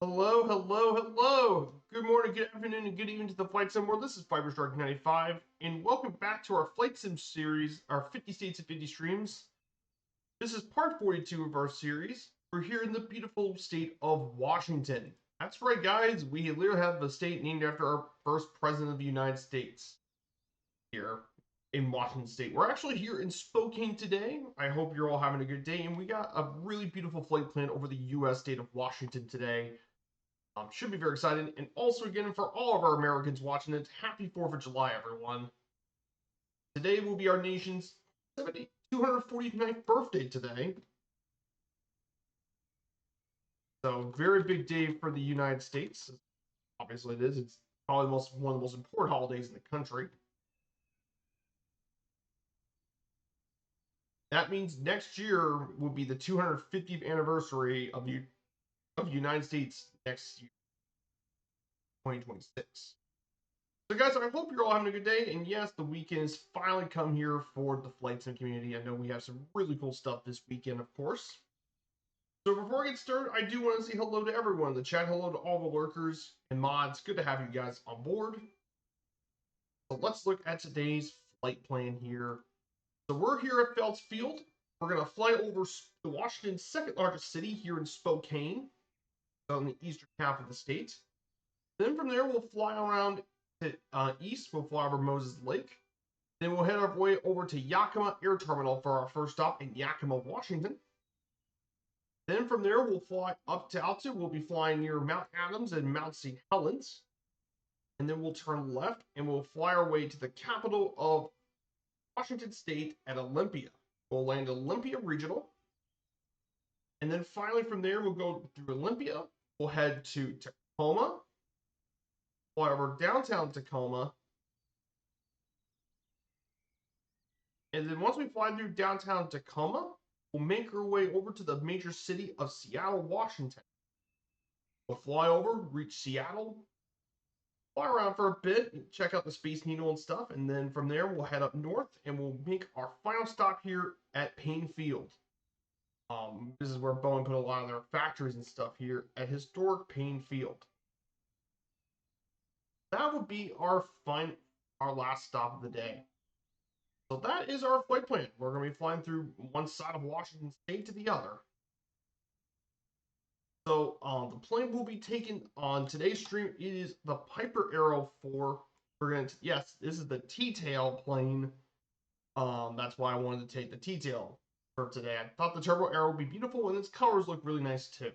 Hello, hello, hello. Good morning, good afternoon, and good evening to the Flight Sim world. This is FiberShark95, and welcome back to our Flight Sim series, our 50 states and 50 streams. This is part 42 of our series. We're here in the beautiful state of Washington. That's right, guys. We literally have a state named after our first president of the United States here in Washington State. We're actually here in Spokane today. I hope you're all having a good day, and we got a really beautiful flight plan over the U.S. state of Washington today. Should be very exciting. And also, again, for all of our Americans watching it, happy 4th of July, everyone. Today will be our nation's 249th birthday today. So, very big day for the United States. Obviously, it is. It's probably one of the most important holidays in the country. That means next year will be the 250th anniversary of the United States next year, 2026. So, guys, I hope you're all having a good day. And yes, the weekend has finally come here for the Flight Sim community. I know we have some really cool stuff this weekend, of course. So, before I get started, I do want to say hello to everyone in the chat. Hello to all the lurkers and mods. Good to have you guys on board. So, let's look at today's flight plan here. So, we're here at Phelps Field. We're going to fly over to Washington's second largest city here in Spokane, on the eastern half of the state. Then from there, we'll fly around to east. We'll fly over Moses Lake. Then we'll head our way over to Yakima Air Terminal for our first stop in Yakima, Washington. Then from there, we'll fly up to altitude. We'll be flying near Mount Adams and Mount St. Helens. And then we'll turn left and we'll fly our way to the capital of Washington State at Olympia. We'll land at Olympia Regional. And then finally from there, we'll go through Olympia. We'll head to Tacoma. Fly over downtown Tacoma. And then once we fly through downtown Tacoma, we'll make our way over to the major city of Seattle, Washington. We'll fly over, reach Seattle, fly around for a bit, check out the Space Needle and stuff, and then from there we'll head up north and we'll make our final stop here at Payne Field. This is where Boeing put a lot of their factories and stuff here at historic Payne Field. That would be our last stop of the day. So that is our flight plan. We're going to be flying through one side of Washington State to the other. So the plane we'll be taking on today's stream is the Piper Arrow 4. Yes, this is the T-tail plane. That's why I wanted to take the T-tail for today. I thought the Turbo Arrow would be beautiful, and its colors look really nice too.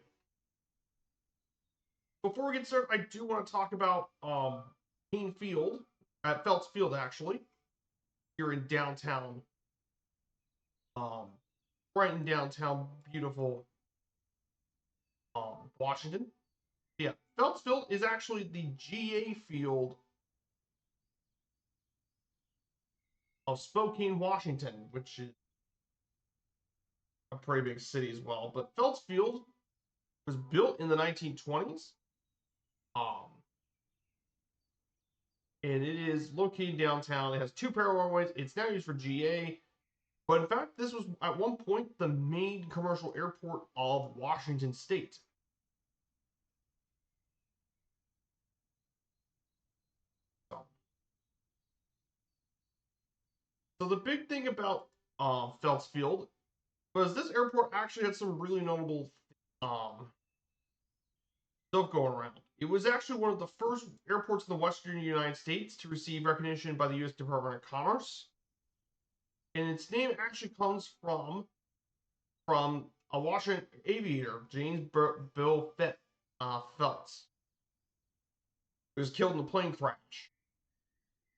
Before we get started, I do want to talk about Payne Field, at Phelps Field actually, here in downtown, right in downtown, beautiful Washington. Yeah, Phelps Field is actually the GA field of Spokane, Washington, which is a pretty big city as well. But Phelps Field was built in the 1920s. And it is located downtown. It has two parallel runways. It's now used for GA. But in fact, this was at one point the main commercial airport of Washington State. So the big thing about Phelps Field was this airport actually had some really notable stuff going around. It was actually one of the first airports in the western United States to receive recognition by the U.S. Department of Commerce. And its name actually comes from a Washington aviator, James Bill Phelps. He was killed in a plane crash.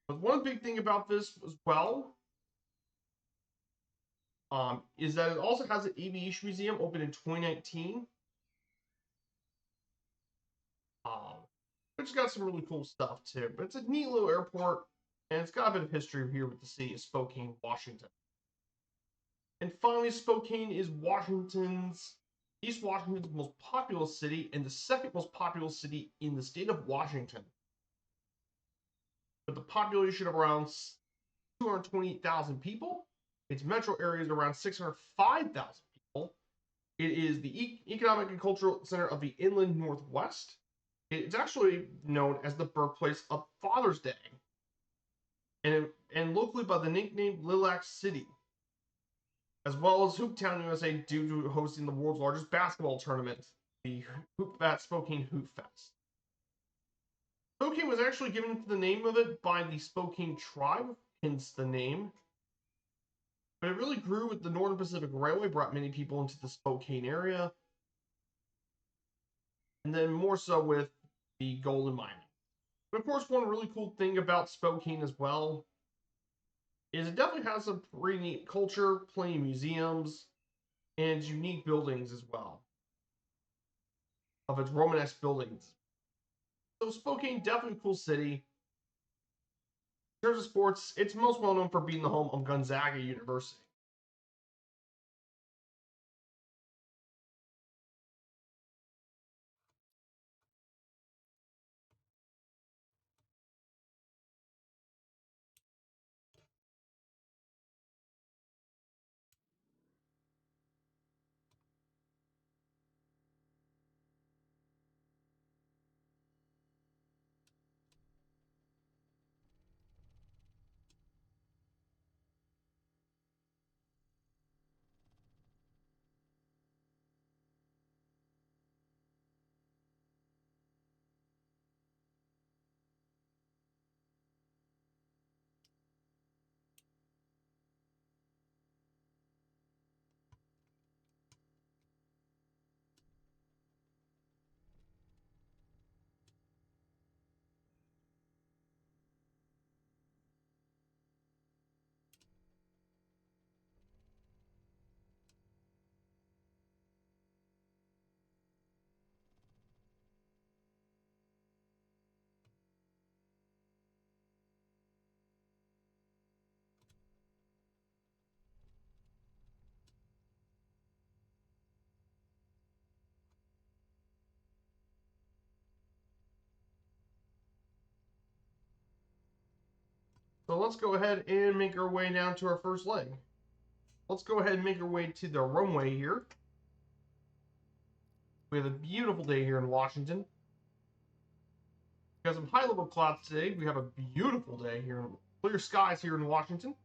But one big thing about this as well is that it also has an aviation museum opened in 2019. Which got some really cool stuff too. But it's a neat little airport, and it's got a bit of history here with the city of Spokane, Washington. And finally, Spokane is East Washington's most populous city and the second most populous city in the state of Washington. With a population of around 228,000 people, its metro area is around 605,000 people, It is the economic and cultural center of the inland Northwest. It's actually known as the birthplace of Father's Day, and locally by the nickname Lilac City, as well as Hooptown, USA, due to hosting the world's largest basketball tournament, the Spokane Hoop Fest. Spokane was actually given the name of it by the Spokane tribe, hence the name. But it really grew with the Northern Pacific Railway, brought many people into the Spokane area, and then more so with the gold mining. But of course, one really cool thing about Spokane as well is it definitely has some pretty neat culture, plenty of museums, and unique buildings as well, of its Romanesque buildings. So Spokane, definitely a cool city. In terms of sports, it's most well known for being the home of Gonzaga University. So let's go ahead and make our way down to our first leg. Let's go ahead and make our way to the runway here. We have a beautiful day here in Washington. We got some high level clouds today. We have a beautiful day here, clear skies here in Washington.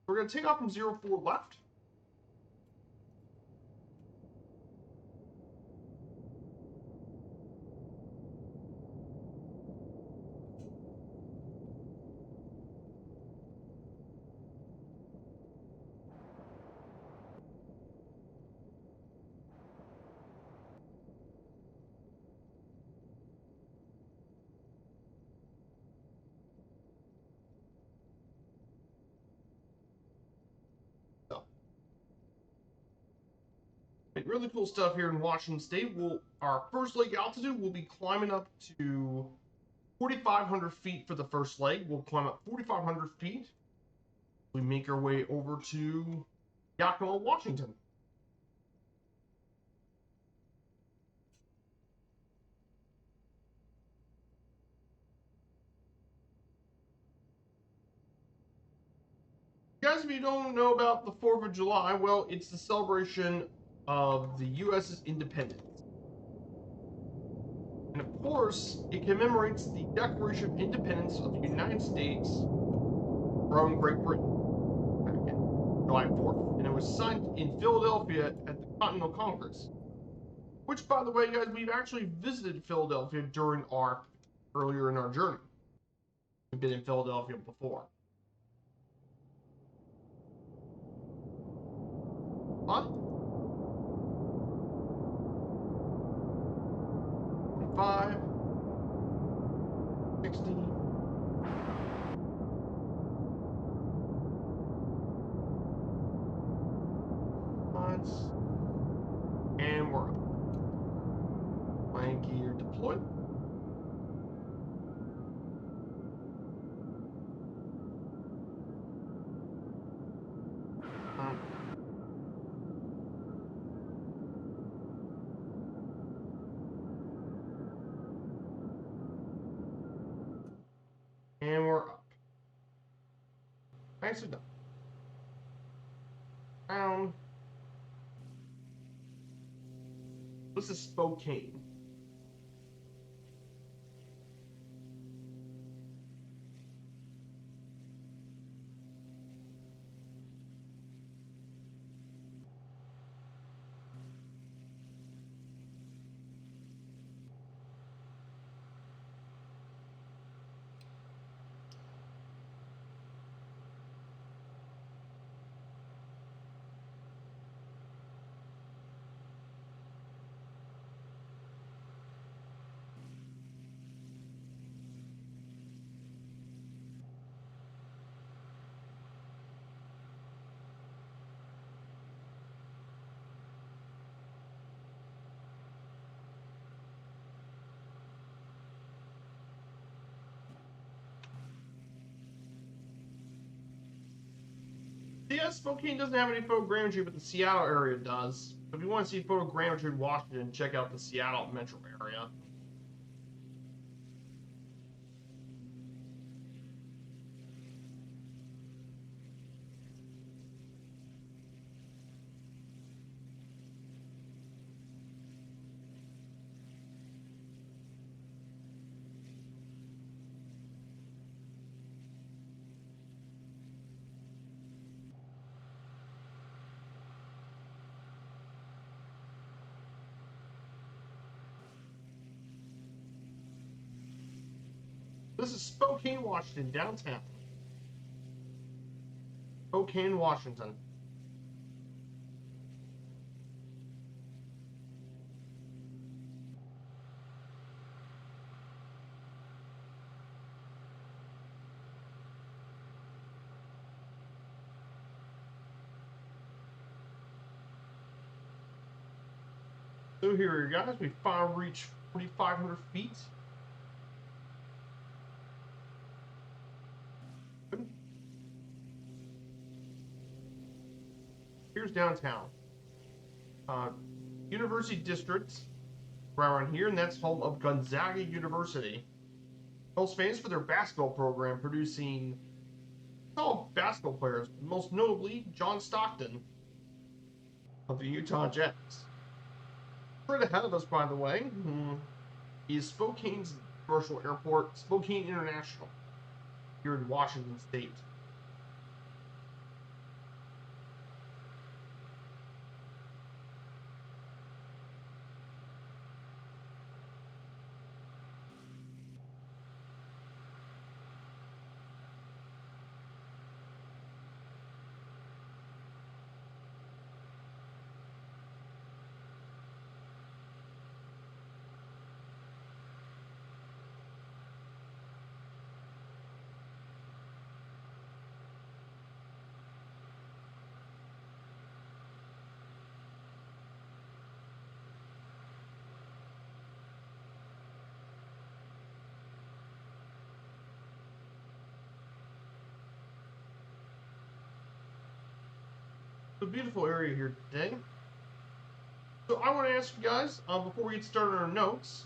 We're going to take off from 04 left. So, really cool stuff here in Washington State. Our first leg altitude will be climbing up to 4,500 feet for the first leg. We'll climb up 4,500 feet. We make our way over to Yakima, Washington. Guys, if you don't know about the 4th of July, well, it's the celebration of the U.S.'s independence. And of course, it commemorates the Declaration of Independence of the United States from Great Britain back in July 4th. And it was signed in Philadelphia at the Continental Congress. Which, by the way, guys, we've actually visited Philadelphia earlier in our journey. We've been in Philadelphia before. Huh? 5, 60. And we're up. Land gear deployed. And we're up. Nicely done. Down. This is Spokane. Yeah, Spokane doesn't have any photogrammetry, but the Seattle area does. If you want to see photogrammetry in Washington, check out the Seattle metro area. This is Spokane, Washington, downtown. Spokane, Washington. So here, guys, we finally reached 4,500 feet. Here's downtown. University District, right around here, and that's home of Gonzaga University. Most famous for their basketball program, producing solid basketball players, most notably John Stockton of the Utah Jazz. Right ahead of us, by the way, is Spokane's commercial airport, Spokane International, here in Washington State. It's a beautiful area here today. So I want to ask you guys, before we get started on our notes,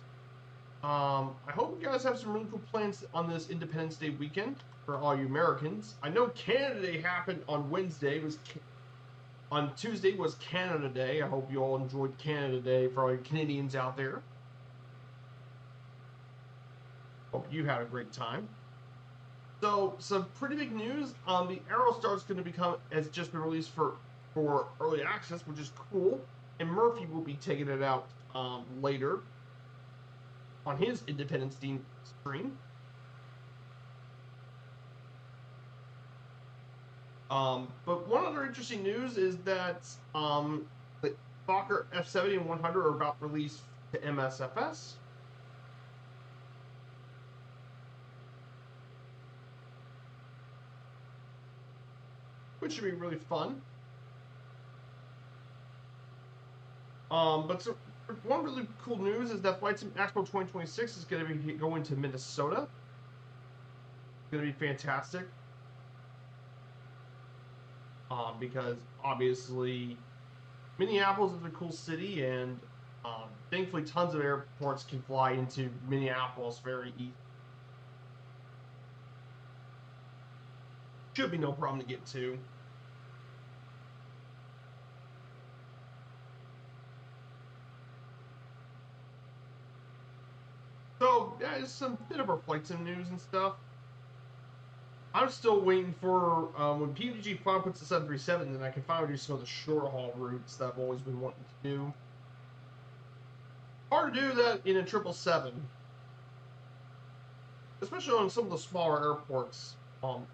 I hope you guys have some really cool plans on this Independence Day weekend for all you Americans. I know Canada Day happened on Wednesday. On Tuesday was Canada Day. I hope you all enjoyed Canada Day for all you Canadians out there. Hope you had a great time. So some pretty big news. The Aerostar's going to has just been released for early access, which is cool. And Murphy will be taking it out later on his Independence Day stream. But one other interesting news is that the Fokker F-70 and 100 are about released to MSFS. Which should be really fun. But so, one really cool news is that Flight Sim Expo 2026 is going to be going to Minnesota. It's going to be fantastic. Because obviously Minneapolis is a cool city, and thankfully tons of airports can fly into Minneapolis very easily. Should be no problem to get to. guys some bit of our flight sim news and stuff. I'm still waiting for when PUBG finally puts the 737, then I can finally do some of the short haul routes that I've always been wanting to do. Hard to do that in a 777, especially on some of the smaller airports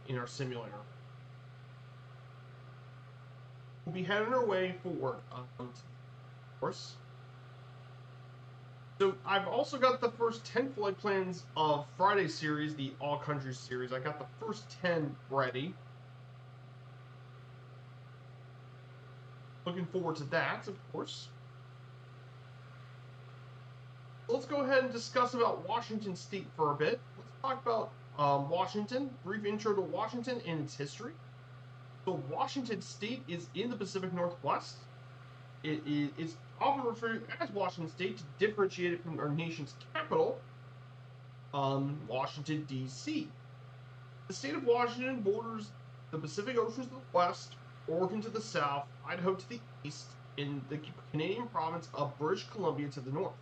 in our simulator. We'll be heading our way forward, of course. So I've also got the first 10 flight plans of Friday series, the All Countries series. I got the first 10 ready. Looking forward to that, of course. Let's go ahead and discuss about Washington State for a bit. Let's talk about Washington. Brief intro to Washington and its history. So Washington State is in the Pacific Northwest. It's often referred as Washington State to differentiate it from our nation's capital, Washington, D.C. The state of Washington borders the Pacific Ocean to the west, Oregon to the south, Idaho to the east, and the Canadian province of British Columbia to the north.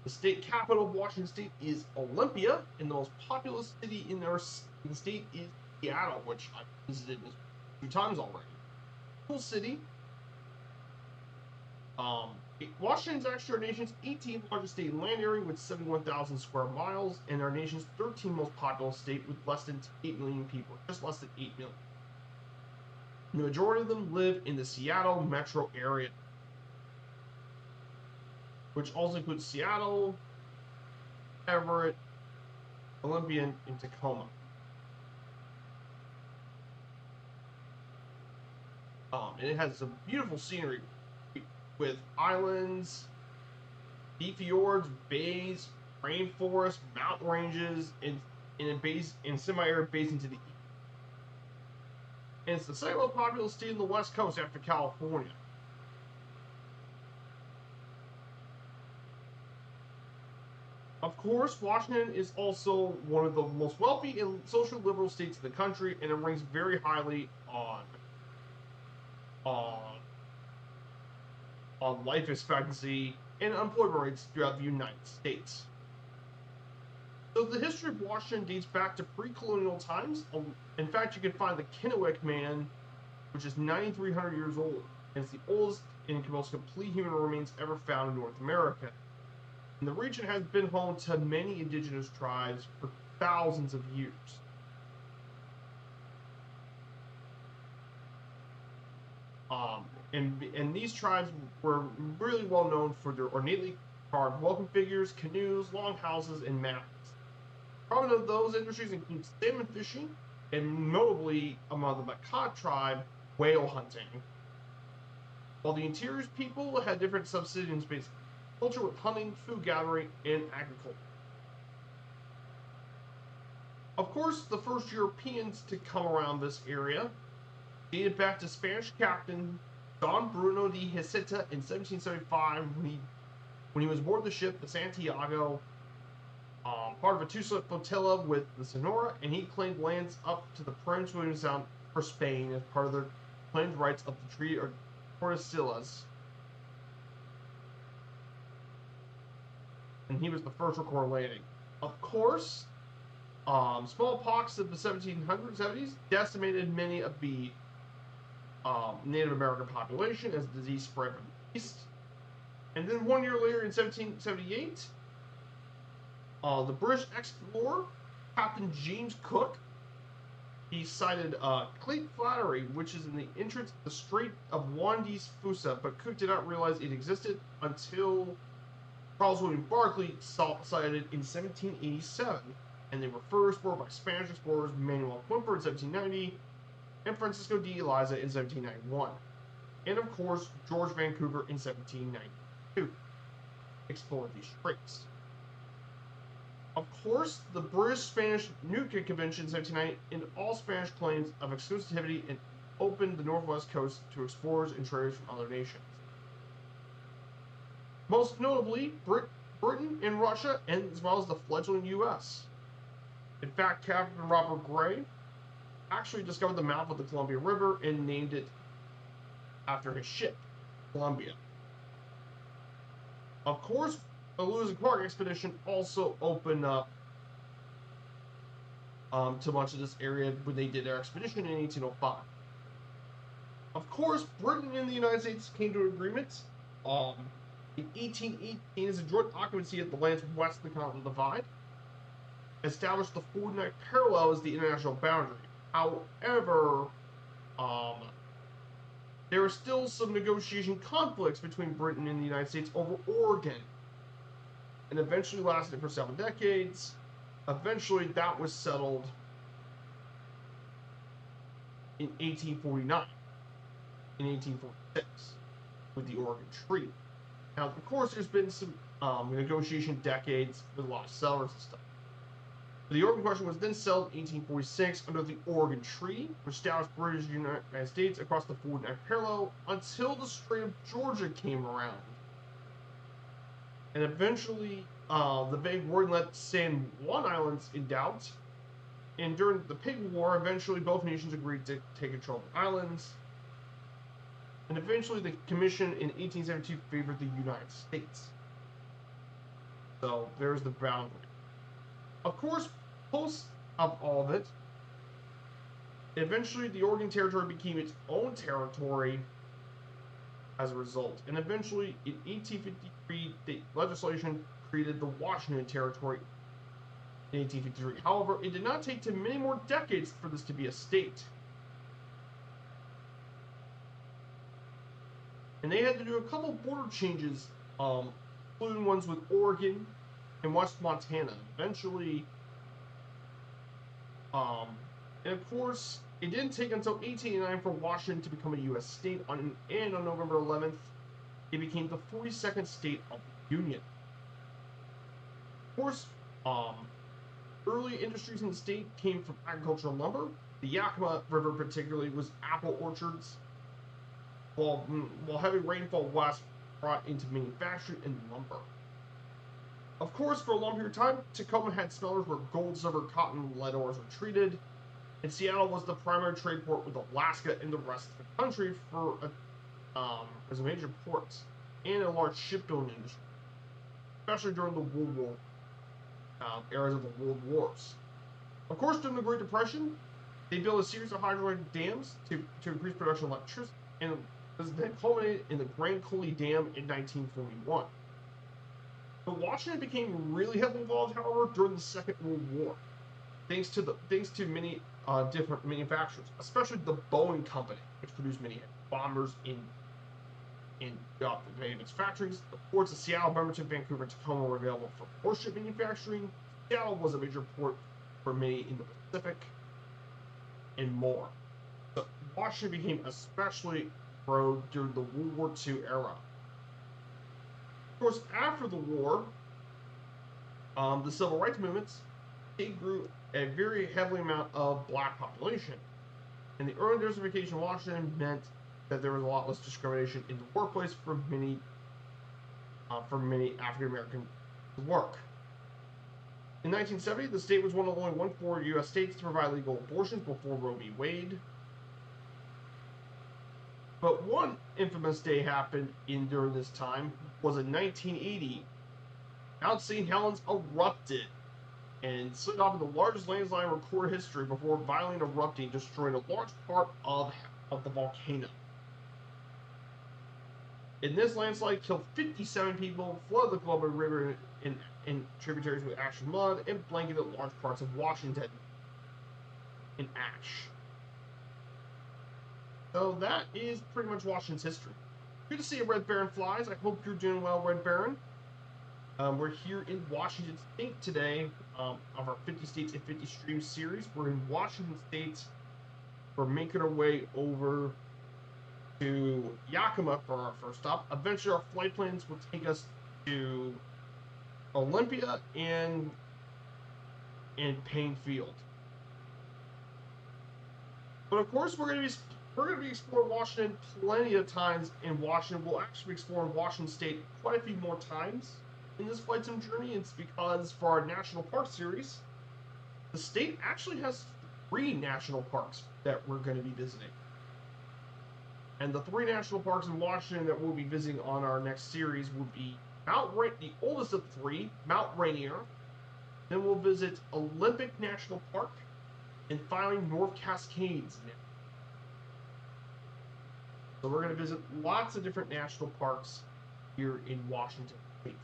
The state capital of Washington State is Olympia, and the most populous city in the state is Seattle, which I've visited 2 times already. Cool city. Washington's actually our nation's 18th largest state in land area with 71,000 square miles, and our nation's 13th most populous state with less than 8 million people, just less than 8 million. The majority of them live in the Seattle metro area, which also includes Seattle, Everett, Olympia, and Tacoma. And it has some beautiful scenery with islands, deep fjords, bays, rainforests, mountain ranges, and semi-arid basin to the east. And it's the second most populous state in the West Coast after California. Of course, Washington is also one of the most wealthy and socially liberal states in the country, and it ranks very highly on life expectancy and unemployment rates throughout the United States. So the history of Washington dates back to pre-colonial times. In fact, you can find the Kennewick Man, which is 9,300 years old, and it's the oldest and most complete human remains ever found in North America. And the region has been home to many indigenous tribes for thousands of years. And these tribes were really well known for their ornately carved welcome figures, canoes, long houses, and maps. Prominent of those industries include salmon fishing, and notably among the Makah tribe, whale hunting. While the interior's people had different subsistence-based culture with hunting, food gathering, and agriculture. Of course, the first Europeans to come around this area dated back to Spanish captain Don Bruno de Heceta in 1775 when he was aboard the ship the Santiago, part of a 2-ship flotilla with the Sonora, and he claimed lands up to the Prince William Sound for Spain as part of their claimed rights of the Treaty of Tordesillas. And he was the first recorded landing. Of course, smallpox of the 1770s decimated many of the Native American population as the disease spread from the east. And then 1 year later, in 1778, the British explorer, Captain James Cook, he sighted Cape Flattery, which is in the entrance of the Strait of Juan de Fusa, but Cook did not realize it existed until Charles William Barkley sighted in 1787, and they were first explored by Spanish explorers Manuel Quimper in 1790 and Francisco de Eliza in 1791, and of course George Vancouver in 1792 explored these straits. Of course, the British-Spanish Nootka Convention in 1790 ended all Spanish claims of exclusivity and opened the northwest coast to explorers and traders from other nations. Most notably, Britain and Russia, and as well as the fledgling U.S. In fact, Captain Robert Gray actually discovered the mouth of the Columbia River and named it after his ship, Columbia. Of course, the Lewis and Clark expedition also opened up to much of this area when they did their expedition in 1805. Of course, Britain and the United States came to an agreement in 1818 as a joint occupancy of the lands west of the Continental Divide, established the 49th parallel as the international boundary. However, there were still some negotiation conflicts between Britain and the United States over Oregon, and eventually lasted for several decades. Eventually, that was settled in 1849, in 1846, with the Oregon Treaty. Now, of course, there's been some negotiation decades with a lot of settlers and stuff. The Oregon question was then settled in 1846 under the Oregon Treaty, which established British United States across the 49th parallel until the Strait of Georgia came around. And eventually, the Van Gordon let San Juan Islands in doubt. And during the Pig War, eventually both nations agreed to take control of the islands. And eventually, the Commission in 1872 favored the United States. So there's the boundary. Of course, post of all of it, eventually the Oregon Territory became its own territory as a result. And eventually, in 1853, the legislation created the Washington Territory in 1853. However, it did not take too many more decades for this to be a state. And they had to do a couple border changes, including ones with Oregon and West Montana. Eventually, and of course, it didn't take until 1889 for Washington to become a U.S. state, and on November 11th, it became the 42nd state of the Union. Of course, early industries in the state came from agricultural lumber. The Yakima River particularly was apple orchards, while heavy rainfall west brought into manufacturing and lumber. Of course, for a long period of time, Tacoma had smelters where gold, silver, cotton, and lead ores were treated, and Seattle was the primary trade port with Alaska and the rest of the country as a major port and a large shipbuilding industry, especially during the World War eras of the World Wars. Of course, during the Great Depression, they built a series of hydroelectric dams to increase production of electricity, and this then culminated in the Grand Coulee Dam in 1941. But Washington became really heavily involved, however, during the Second World War, thanks to many different manufacturers, especially the Boeing Company, which produced many bombers in its factories. The ports of Seattle, Bremerton, Vancouver, and Tacoma were available for warship manufacturing. Seattle was a major port for many in the Pacific, and more. So Washington became especially pro during the World War II era. Of course, after the war, the civil rights movements, it grew a very heavily amount of black population. And the early desertification of Washington meant that there was a lot less discrimination in the workplace for many African Americans to work. In 1970, the state was one of only 1 U.S. states to provide legal abortions before Roe v. Wade. But one infamous day happened during this time was in 1980. Mount St. Helens erupted and slid off in the largest landslide in recorded history before violently erupting, destroying a large part of the volcano. And this landslide killed 57 people, flooded the Columbia River in tributaries with ash and mud, and blanketed large parts of Washington in ash. So that is pretty much Washington's history. Good to see you, Red Baron Flies. I hope you're doing well, Red Baron. We're here in Washington State today of our 50 States in 50 Streams series. We're in Washington State. We're making our way over to Yakima for our first stop. Eventually, our flight plans will take us to Olympia and Payne Field. But of course, we're going to be exploring Washington plenty of times in Washington. We'll actually be exploring Washington State quite a few more times in this Flight Sim journey. It's because for our National Park series, the state actually has 3 national parks that we're going to be visiting. And the 3 national parks in Washington that we'll be visiting on our next series will be The oldest of three, Mount Rainier. Then we'll visit Olympic National Park, and finally North Cascades. So we're going to visit lots of different national parks here in Washington State.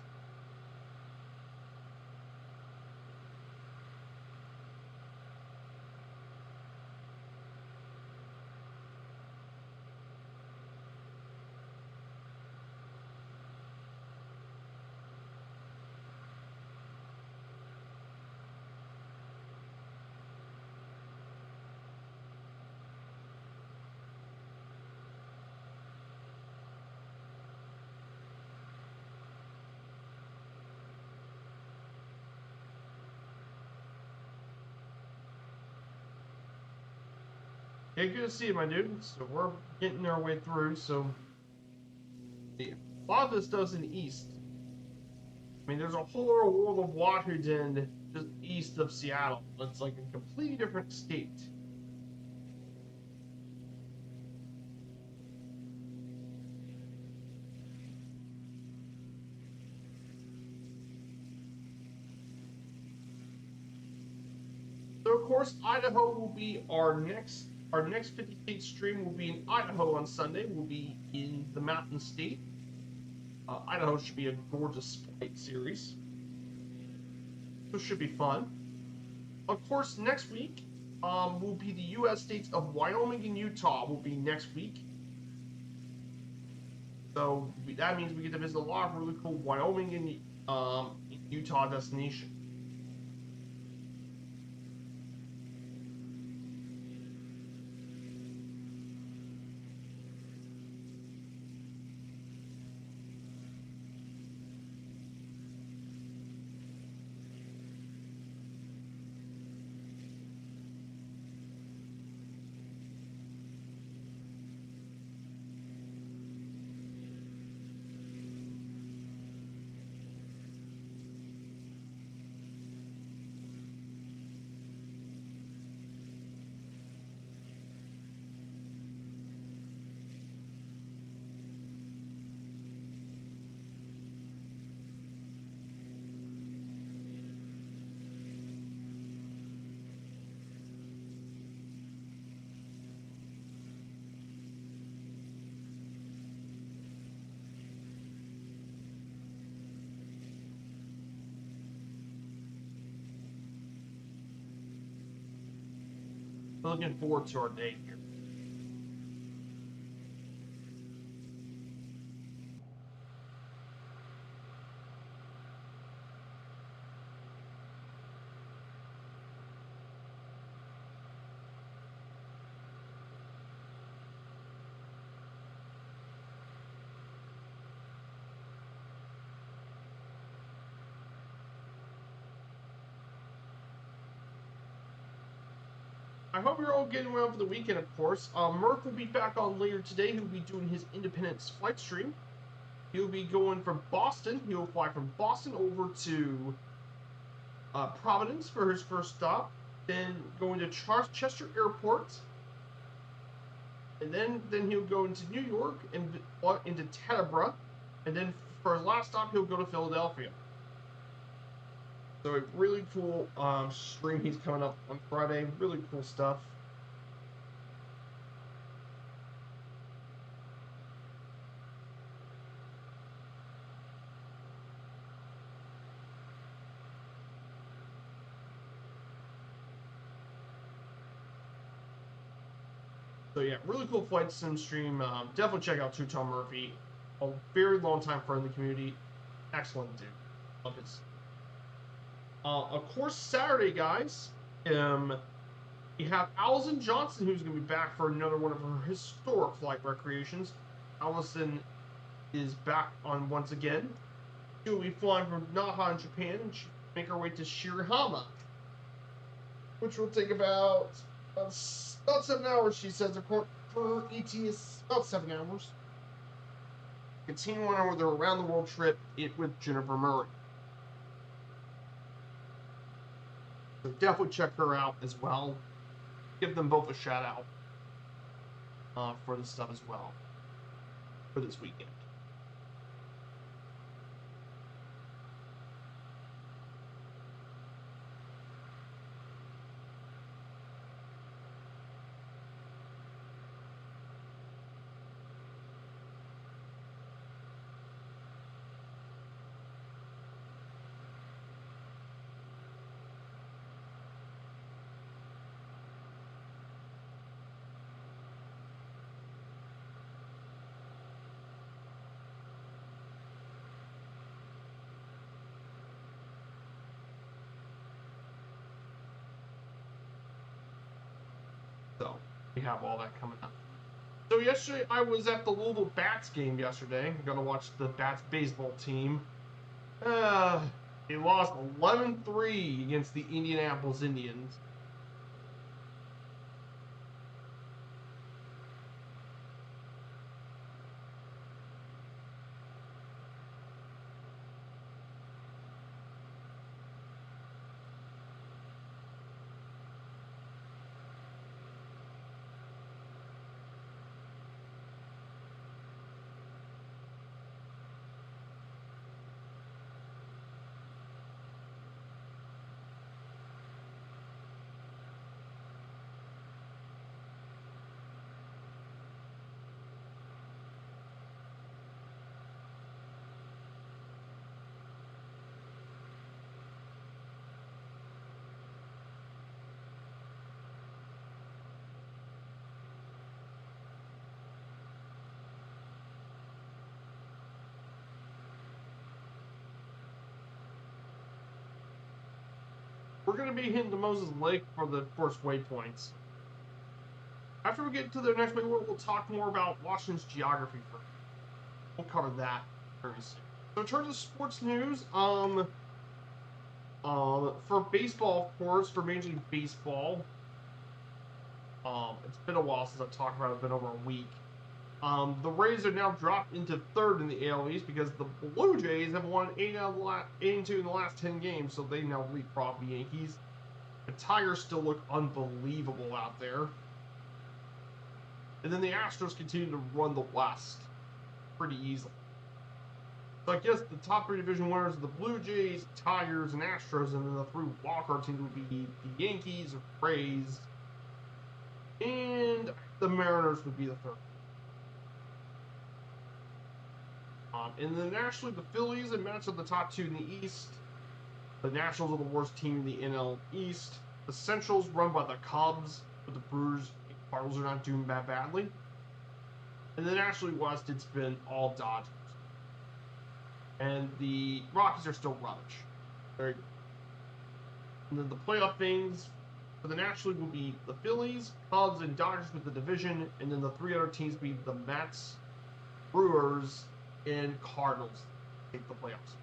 Yeah, good to see you, my dude. So we're getting our way through. So yeah, a lot of this does in the east. I mean, there's a whole other world of Washington just east of Seattle. It's like a completely different state. So of course, Idaho will be our next 50 state stream will be in Idaho on Sunday. We'll be in the Mountain State. Idaho should be a gorgeous flight series. So it should be fun. Of course, next week will be the U.S. states of Wyoming and Utah. Will be next week. So that means we get to visit a lot of really cool Wyoming and Utah destinations. Looking forward to our day here. I hope you're all getting well for the weekend, of course. Murph will be back on later today. He'll be doing his Independence flight stream. He'll be going from Boston. He'll fly from Boston over to Providence for his first stop. Then going to Chester Airport. And then he'll go into New York and into Teterboro. And then for his last stop, he'll go to Philadelphia. So a really cool stream he's coming up on Friday. Really cool stuff. So yeah, really cool flight sim stream. Definitely check out Two Tom Murphy. A very long time friend of the community. Excellent dude. Love his. Of course, Saturday, guys. We have Allison Johnson, who's going to be back for another one of her historic flight recreations. Allison is back on once again. She will be flying from Naha in Japan, and she'll make her way to Shirahama, which will take about 7 hours, she says. For ET is about 7 hours. Continuing on with her around the world trip with Jennifer Murray. So definitely check her out as well. Give them both a shout out for this stuff as well for this weekend. we have all that coming up. So yesterday I was at the Louisville Bats game yesterday. I'm gonna watch the Bats baseball team. They lost 11-3 against the Indianapolis Indians. We're going to be hitting the Moses Lake for the first waypoints. After we get to the next waypoint, we'll talk more about Washington's geography first. We'll cover that very soon. So in terms of sports news, for baseball, of course, for Major League Baseball, it's been a while since I've talked about it. It's been over a week. The Rays are now dropped into third in the AL East because the Blue Jays have won 8 and 2 in the last 10 games, so they now leapfrog the Yankees. The Tigers still look unbelievable out there. And then the Astros continue to run the West pretty easily. So I guess the top 3 division winners are the Blue Jays, Tigers, and Astros, and then the 3 wildcard teams would be the Yankees, Rays, and the Mariners would be the third. In the National League, the Phillies and Mets are the top 2 in the East. The Nationals are the worst team in the NL East. The Central's run by the Cubs, but the Brewers and Cardinals are not doing that badly. And the National League West, it's been all Dodgers. And the Rockies are still rubbish. Very good. And then the playoff things for the National League will be the Phillies, Cubs, and Dodgers with the division. And then the 3 other teams will be the Mets, Brewers, and Cardinals take the playoffs.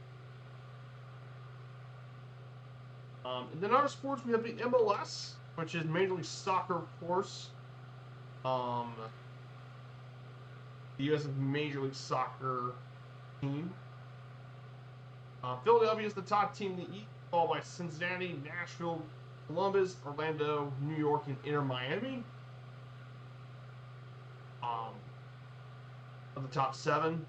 And then other sports, we have the MLS, which is Major League Soccer, of course. The U.S. Major League Soccer team. Philadelphia is the top team in the East, followed by Cincinnati, Nashville, Columbus, Orlando, New York, and Inter Miami. Of the top 7.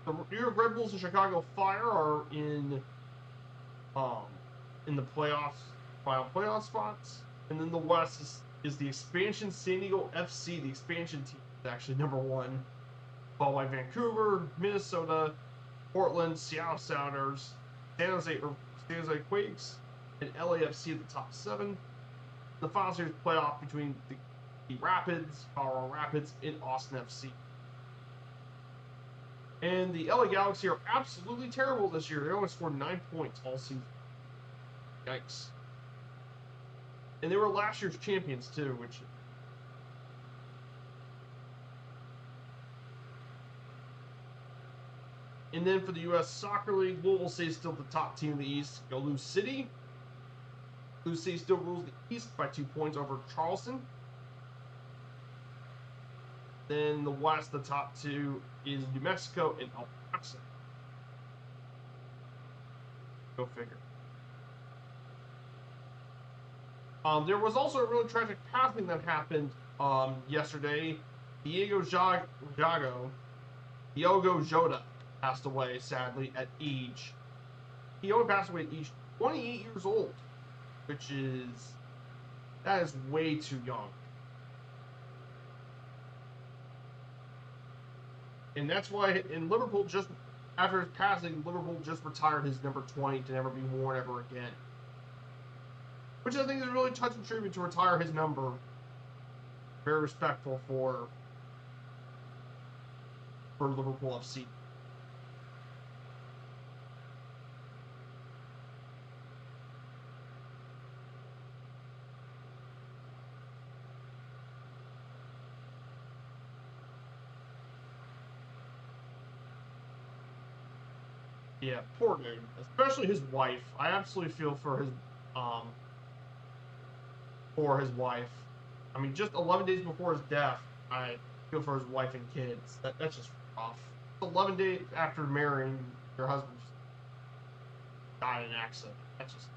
The New York Red Bulls and Chicago Fire are in the playoffs, final playoff spots. And then the West is the expansion San Diego FC, the expansion team, is actually number 1, followed by Vancouver, Minnesota, Portland, Seattle Sounders, San Jose Quakes, and LAFC at the top 7. The final series playoff between the Rapids, Colorado Rapids, and Austin FC. And the LA Galaxy are absolutely terrible this year. They only scored 9 points all season. Yikes. And they were last year's champions, too, which... And then for the U.S. Soccer League, Louisville City is still the top team in the East. Go Lou City. Lou City still rules the East by 2 points over Charleston. Then the West, the top 2 is New Mexico and El Paso. Go figure. There was also a really tragic passing that happened yesterday. Diogo Jota passed away, sadly, at age. He only passed away at age 28 years old, that is way too young. And that's why in Liverpool, just after his passing, Liverpool just retired his number 20 to never be worn ever again. Which I think is a really touching tribute to retire his number. Very respectful for Liverpool FC. Yeah, poor dude. Especially his wife. I absolutely feel um for his wife. I mean, just 11 days before his death, I feel for his wife and kids. That's just rough. 11 days after marrying, your husband just died in an accident. That's just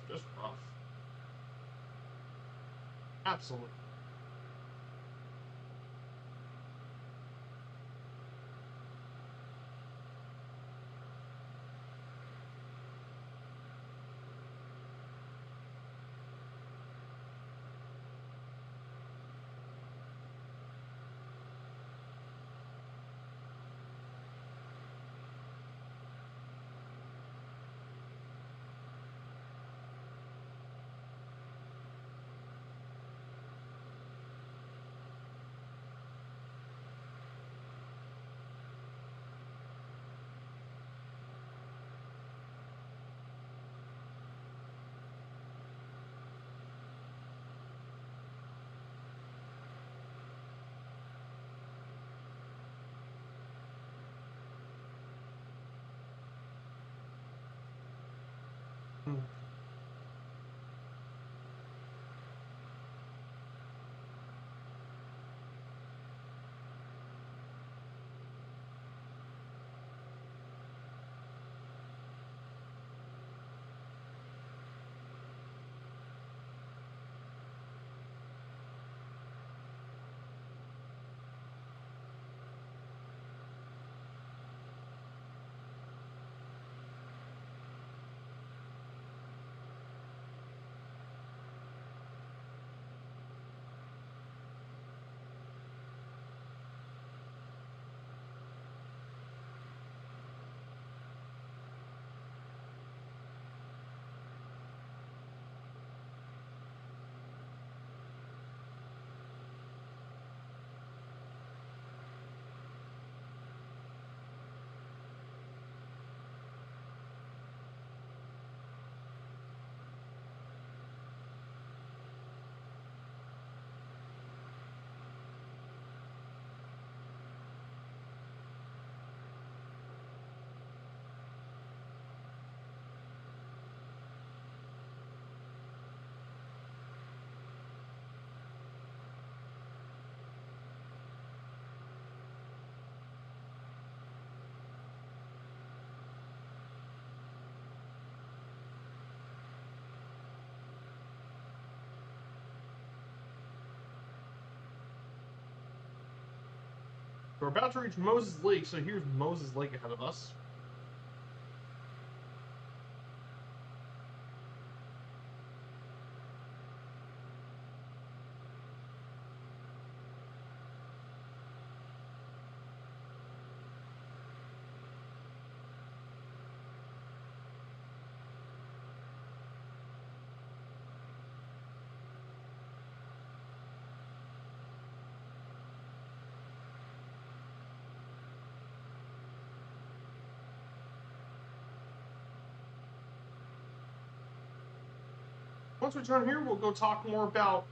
just rough. Absolutely. We're about to reach Moses Lake, so here's Moses Lake ahead of us. Once we turn here, we'll go talk more about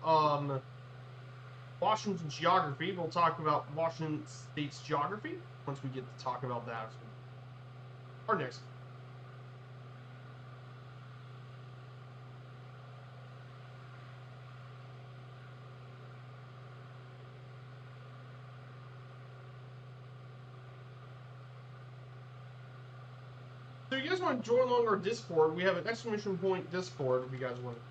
Washington's geography. We'll talk about Washington State's geography once we get to talk about that. Our next. So you guys want to join along our Discord? We have an exclamation point Discord if you guys want to.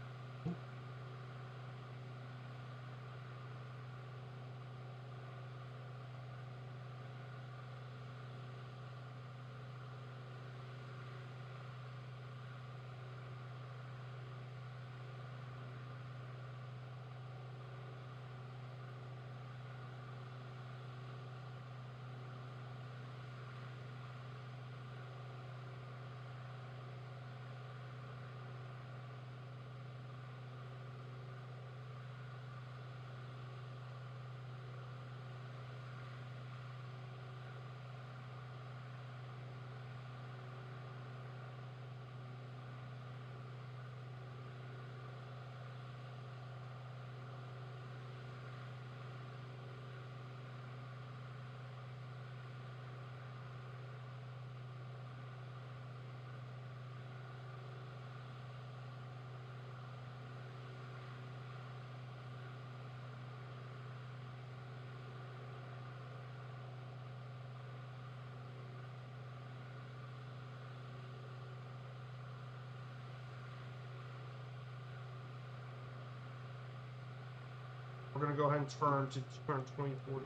We're going to go ahead and turn to 220/40.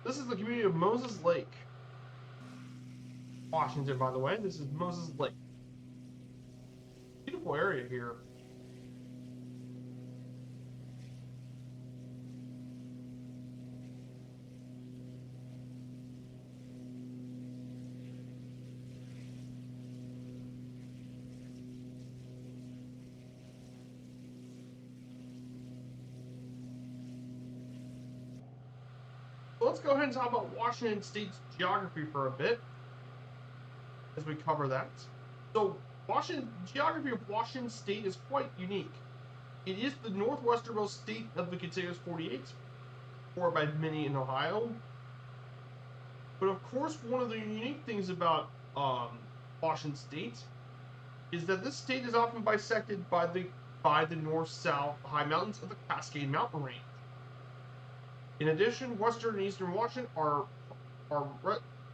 This is the community of Moses Lake, Washington, by the way. This is Moses Lake. Beautiful area here. So let's go ahead and talk about Washington State's geography for a bit as we cover that. So, geography of Washington State is quite unique. It is the northwesternmost state of the contiguous 48, or by many in Ohio. But of course, one of the unique things about Washington State is that this state is often bisected by the north-south high mountains of the Cascade Mountain Range. In addition, western and eastern Washington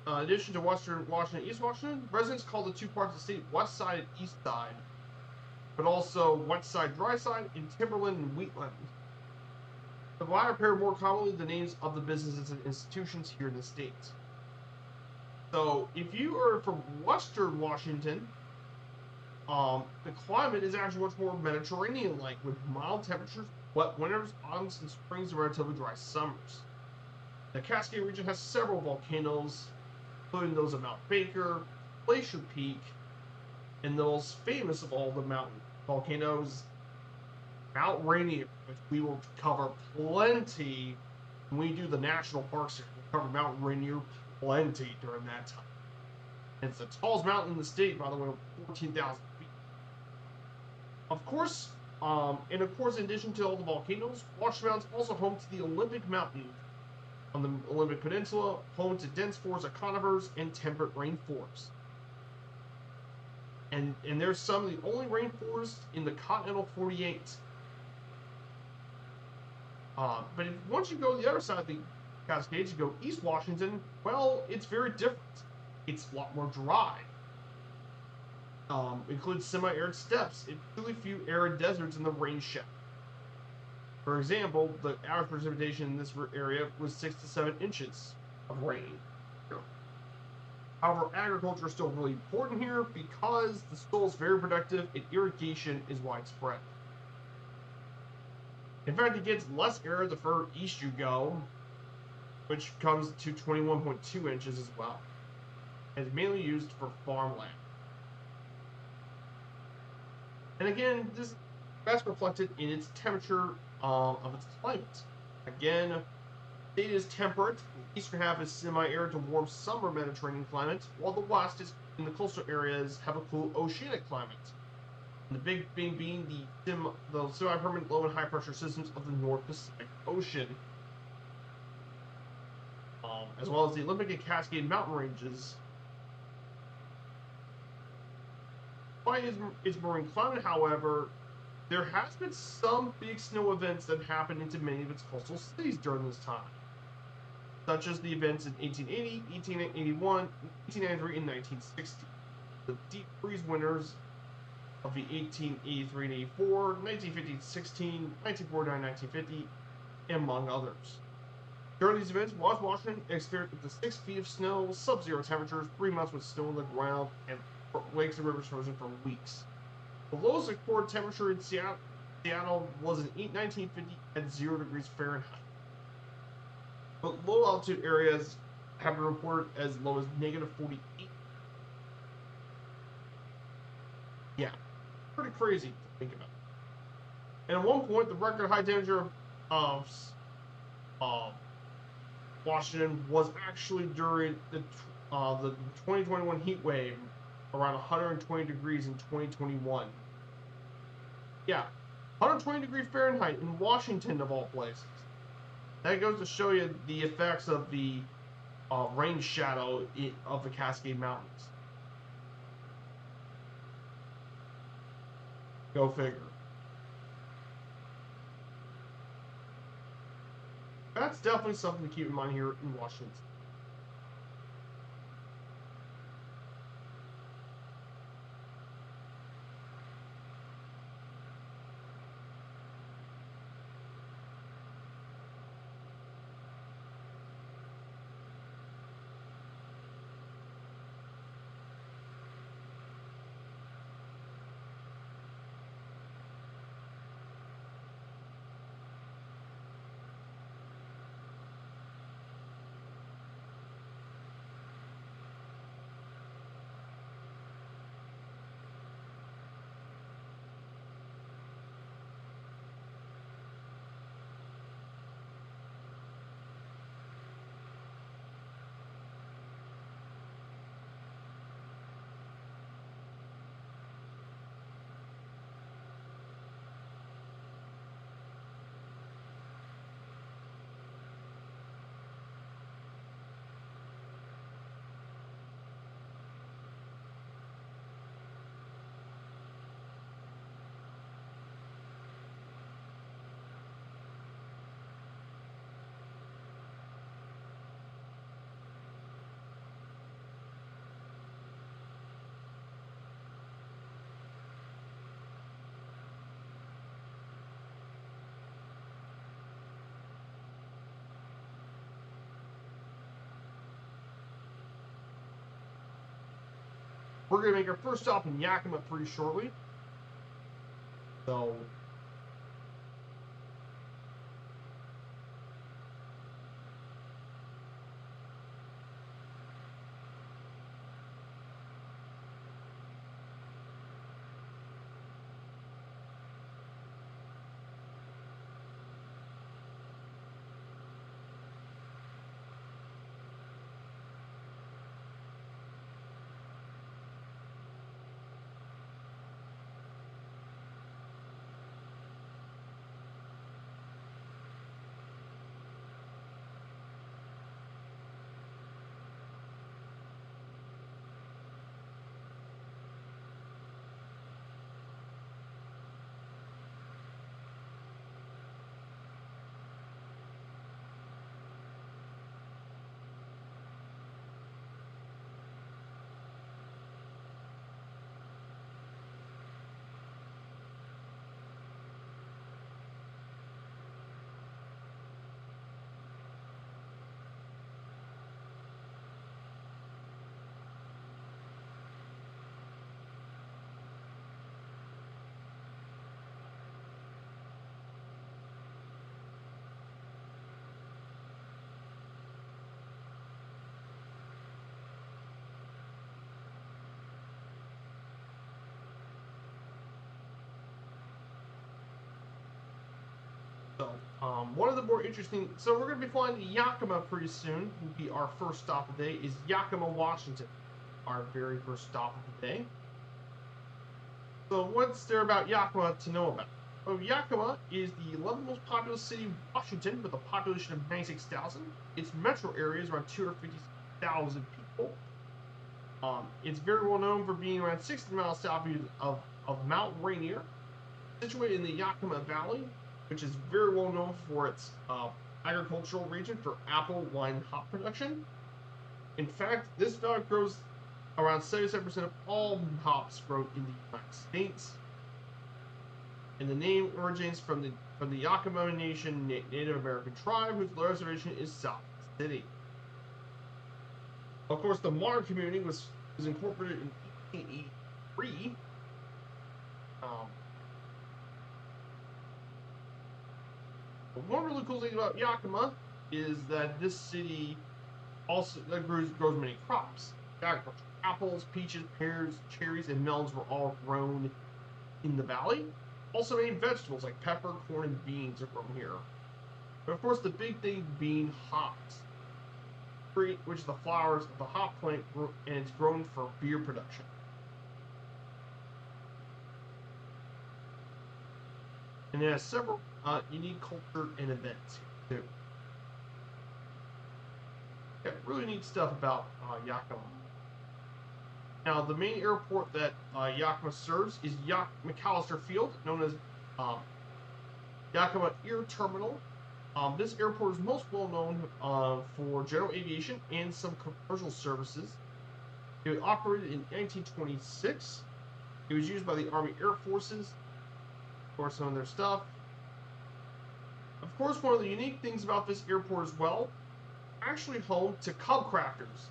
addition to western Washington and East Washington, residents call the two parts of the state West Side and East Side, but also West Side, Dry Side, and Timberland and Wheatland. The latter pair more commonly the names of the businesses and institutions here in the state. So, if you are from western Washington, the climate is actually much more Mediterranean-like, with mild temperatures, wet winters, autumns, and springs, and relatively dry summers. The Cascade region has several volcanoes, including those of Mount Baker, Glacier Peak, and the most famous of all the mountain volcanoes, Mount Rainier, which we will cover plenty when we do the national parks here. We'll cover Mount Rainier plenty during that time. And it's the tallest mountain in the state, by the way, 14,000 feet. Of course, in addition to all the volcanoes, Washington Mountain is also home to the Olympic Mountain on the Olympic Peninsula, home to dense forests of conifers and temperate rainforests. And there's some of the only rainforests in the continental 48. But once you go to the other side of the Cascades, you go East Washington, well, it's very different. It's a lot more dry. Includes semi-arid steppes and really few arid deserts in the rain shadow. For example, the average precipitation in this area was 6 to 7 inches of rain. However, agriculture is still really important here because the soil is very productive and irrigation is widespread. In fact, it gets less arid the further east you go, which comes to 21.2 inches as well. It's mainly used for farmland. And again, this is best reflected in its temperature of its climate. Again, the state is temperate. The eastern half is semi-arid to warm summer Mediterranean climate, while the west is in the coastal areas have a cool oceanic climate. And the big thing being the semi-permanent low and high pressure systems of the North Pacific Ocean, as well as the Olympic and Cascade mountain ranges. By its marine climate, however, there has been some big snow events that happened into many of its coastal cities during this time, such as the events in 1880, 1881, 1893, and 1960. The deep freeze winters of the 1883 and 84, 1915 16, 1949, 1950, among others. During these events, Washington experienced up to 6 feet of snow, sub-zero temperatures, 3 months with snow on the ground, and lakes and rivers frozen for weeks. The lowest recorded temperature in Seattle was in 1950 at 0 degrees Fahrenheit. But low altitude areas have been reported as low as negative 48. Yeah, pretty crazy to think about. And at one point, the record high temperature of Washington was actually during the 2021 heat wave, around 120 degrees in 2021. Yeah, 120 degrees Fahrenheit in Washington, of all places. That goes to show you the effects of the rain shadow of the Cascade Mountains. Go figure. That's definitely something to keep in mind here in Washington. We're going to make our first stop in Yakima pretty shortly. So one of the more interesting, so we're going to be flying to Yakima pretty soon. Will be our first stop of the day. Is Yakima, Washington, our very first stop of the day. So what's there about Yakima to know about? Oh, Yakima is the 11th most populous city in Washington with a population of 96,000. Its metro area is around 250,000 people. It's very well known for being around 60 miles south of Mount Rainier, situated in the Yakima Valley, which is very well known for its agricultural region for apple wine hop production. In fact, this valley grows around 77% of all hops grown in the United States. And the name originates from the Yakima Nation Native American tribe, whose reservation is South City. Of course, the modern community was incorporated in 1883. One really cool thing about Yakima is that this city also grows many crops. Agriculture. Apples, peaches, pears, cherries, and melons were all grown in the valley. Also, many vegetables like pepper, corn, and beans are grown here. But of course, the big thing being hops, which is the flowers of the hop plant, and it's grown for beer production. And it has several unique culture and events here too. Yeah, really neat stuff about Yakima. Now, the main airport that Yakima serves is McAllister Field, known as Yakima Air Terminal. This airport is most well known for general aviation and some commercial services. It was operated in 1926. It was used by the Army Air Forces for some of their stuff. Of course, one of the unique things about this airport as well, actually home to Cub Crafters,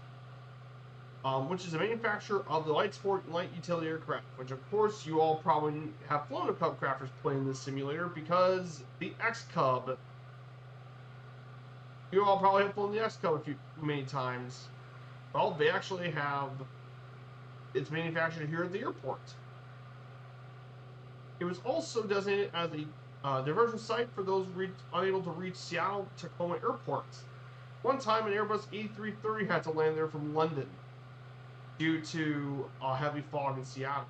which is a manufacturer of the light sport and light utility aircraft, which of course you all probably have flown a Cub Crafters plane in this simulator because the X-Cub, you all probably have flown the X-Cub many times. Well, they actually have, it's manufactured here at the airport. It was also designated as a diversion site for those unable to reach Seattle-Tacoma airports. One time, an Airbus A330 had to land there from London due to heavy fog in Seattle.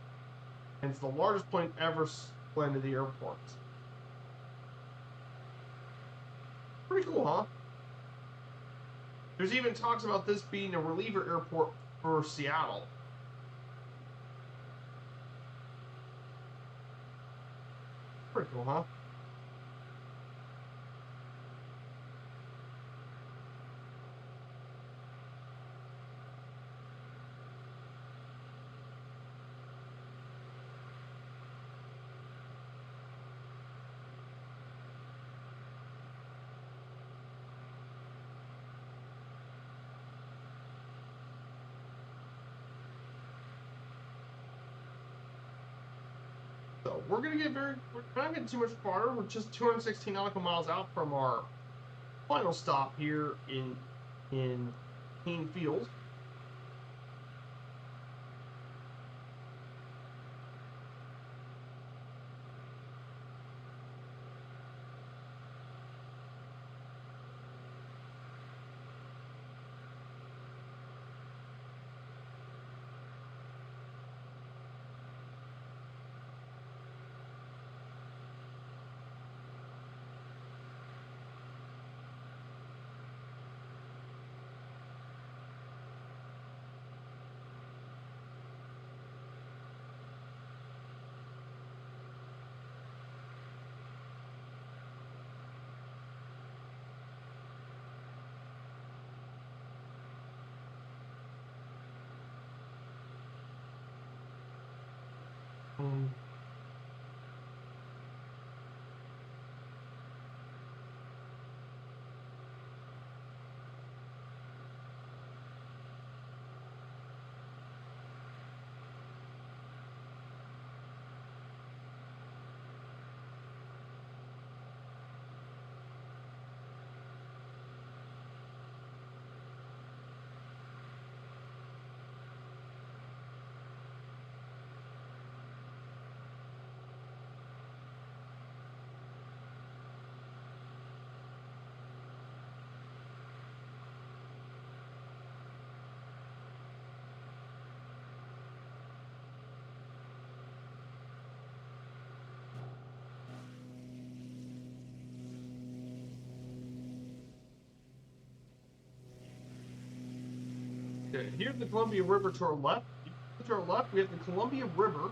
And it's the largest plane ever landed at the airport. Pretty cool, huh? There's even talks about this being a reliever airport for Seattle. Pretty cool, huh? So we're not getting too much farther. We're just 216 nautical miles out from our final stop here in Kane Field. Okay, here's the Columbia River to our left. To our left, we have the Columbia River.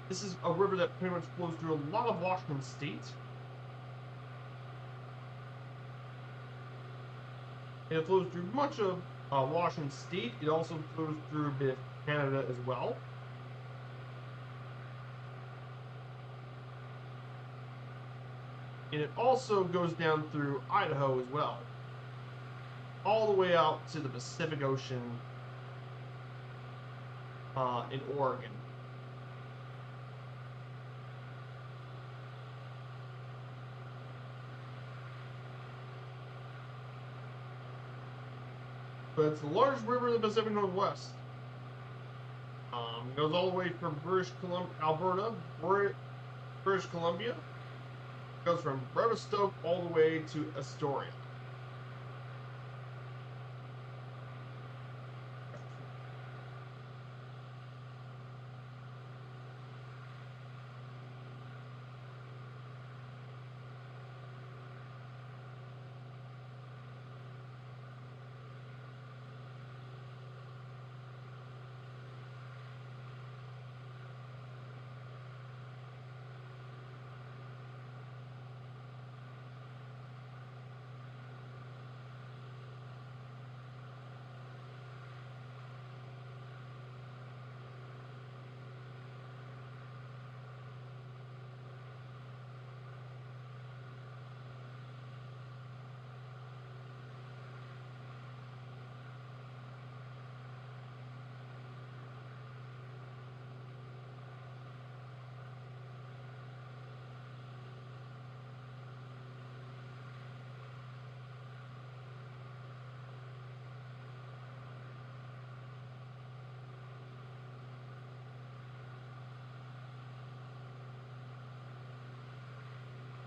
This is a river that pretty much flows through a lot of Washington State. And it flows through much of Washington State. It also flows through a bit of Canada as well. And it also goes down through Idaho as well. All the way out to the Pacific Ocean in Oregon. But it's the largest river in the Pacific Northwest. It goes all the way from Alberta, British Columbia. It goes from Revelstoke all the way to Astoria.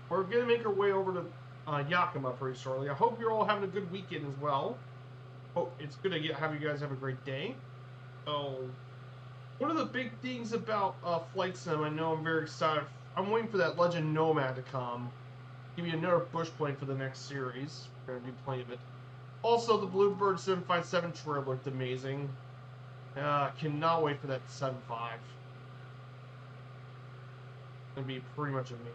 We're going to make our way over to Yakima pretty shortly. I hope you're all having a good weekend as well. Oh, it's good to have you guys have a great day. So, one of the big things about Flight Sim, I know I'm very excited. I'm waiting for that Legend Nomad to come. Give me another push point for the next series. We're going to do plenty of it. Also, the Bluebird 757 trip looked amazing. Cannot wait for that 7.5. It's going to be pretty much amazing.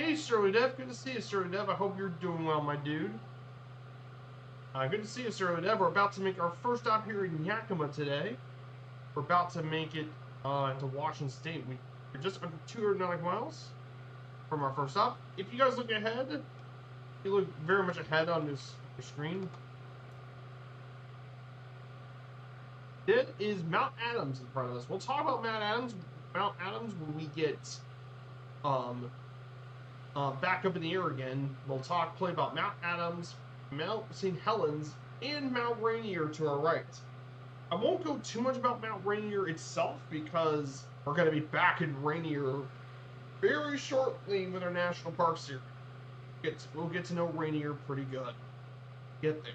Hey, Shirley Dev. Good to see you, Shirley Dev. I hope you're doing well, my dude. Good to see you, Shirley Dev. We're about to make our first stop here in Yakima today. We're about to make it into Washington State. We're just under 200 miles from our first stop. If you guys look ahead, you look very much ahead on your screen. It is Mount Adams in front of us. We'll talk about Mount Adams when we get back up in the air again. We'll play about Mount Adams, Mount St. Helens, and Mount Rainier to our right. I won't go too much about Mount Rainier itself because we're going to be back in Rainier very shortly with our National Park series. We'll get to know Rainier pretty good. Get there.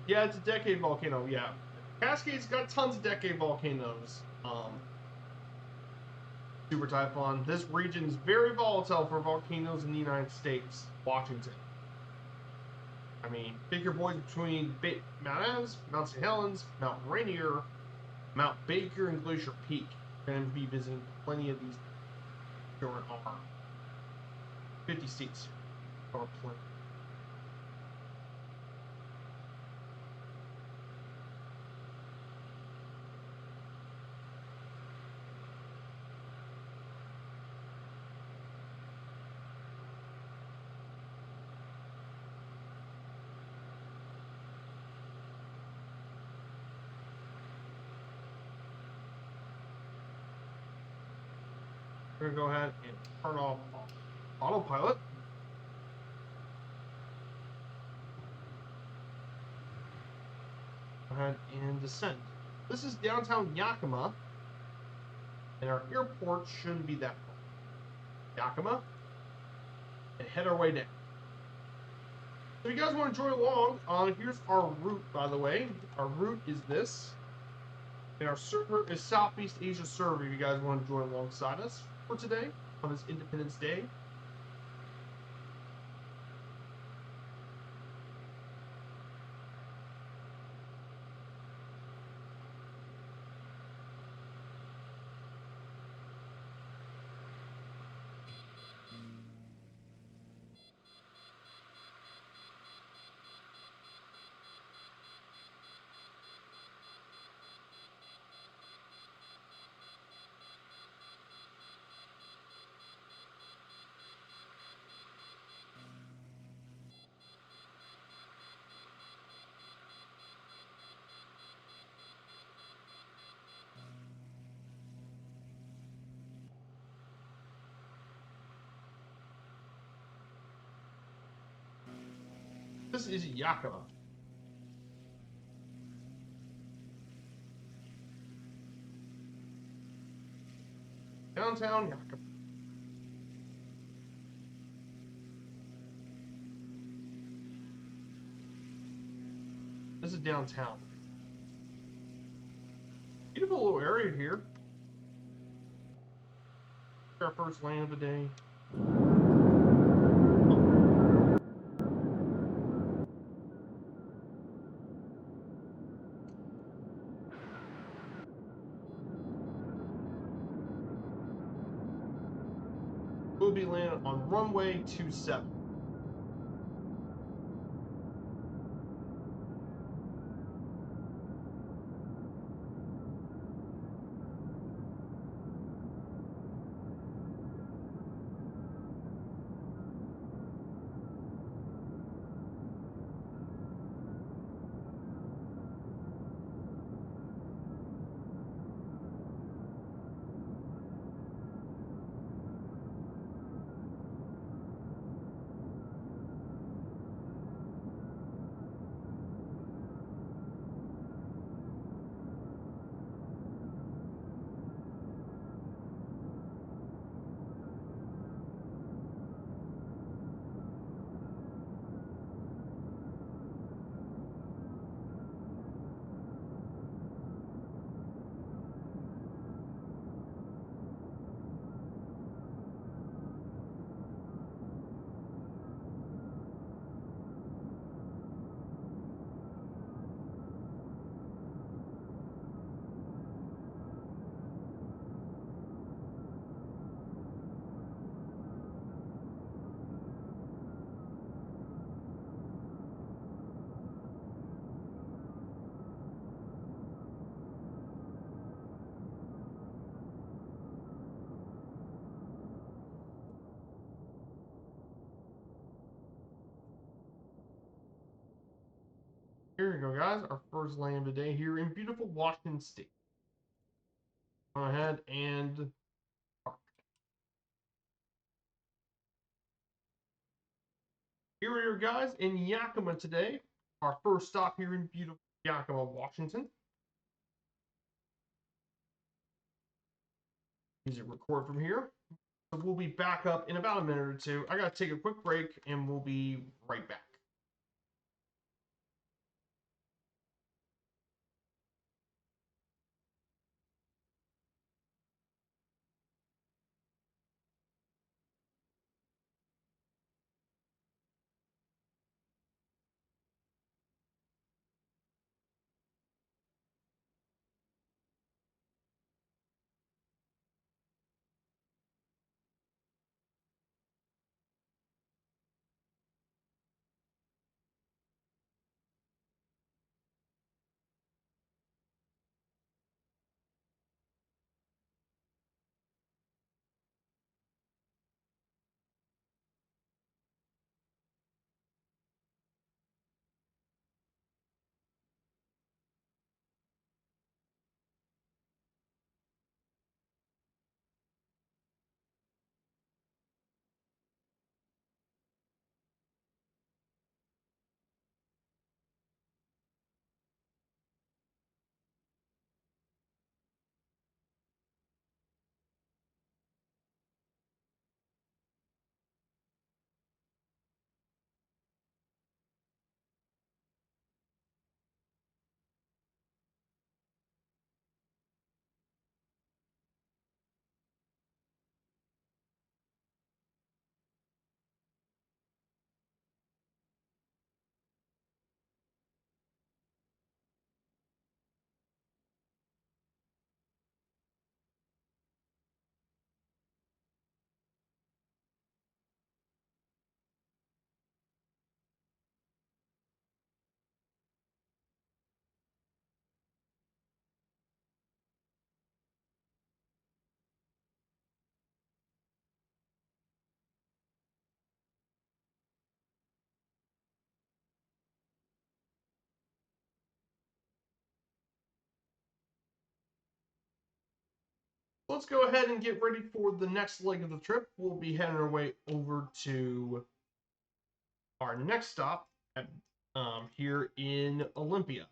Yeah, it's a decade volcano. Yeah, Cascade's got tons of decade volcanoes. Super Typhon. This region is very volatile for volcanoes in the United States. Washington. I mean, pick your boys between Mount Adams, Mount St. Helens, Mount Rainier, Mount Baker, and Glacier Peak. You're going to be visiting plenty of these during our 50 states or plenty. We're going to go ahead and turn off autopilot. Go ahead and descend. This is downtown Yakima, and our airport shouldn't be that far. Yakima, and head our way down. So if you guys want to join along, here's our route, by the way. Our route is this, and our server is Southeast Asia server if you guys want to join alongside us for today on this Independence Day. This is Yakima. Downtown Yakima. This is downtown. Beautiful little area here. Our first land of the day. We'll be landing on runway 27. Here we go, guys. Our first land of the day here in beautiful Washington State. Go ahead and park. Here we are, guys, in Yakima today. Our first stop here in beautiful Yakima, Washington. Easy record from here. So we'll be back up in about a minute or two. I gotta take a quick break and we'll be right back. Let's go ahead and get ready for the next leg of the trip. We'll be heading our way over to our next stop at, here in Olympia.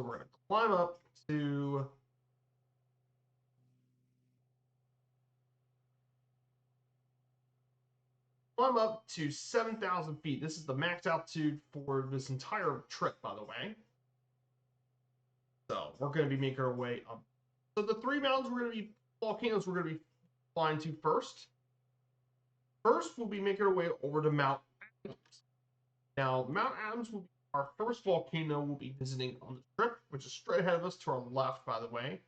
So we're going to climb up to 7,000 feet. This is the max altitude for this entire trip, by the way. So we're going to be making our way up. So the three mountains volcanoes we're going to be flying to first. First, we'll be making our way over to Mount Adams. Now, Mount Adams will be our first volcano we'll be visiting on the trip, which is straight ahead of us to our left, by the way.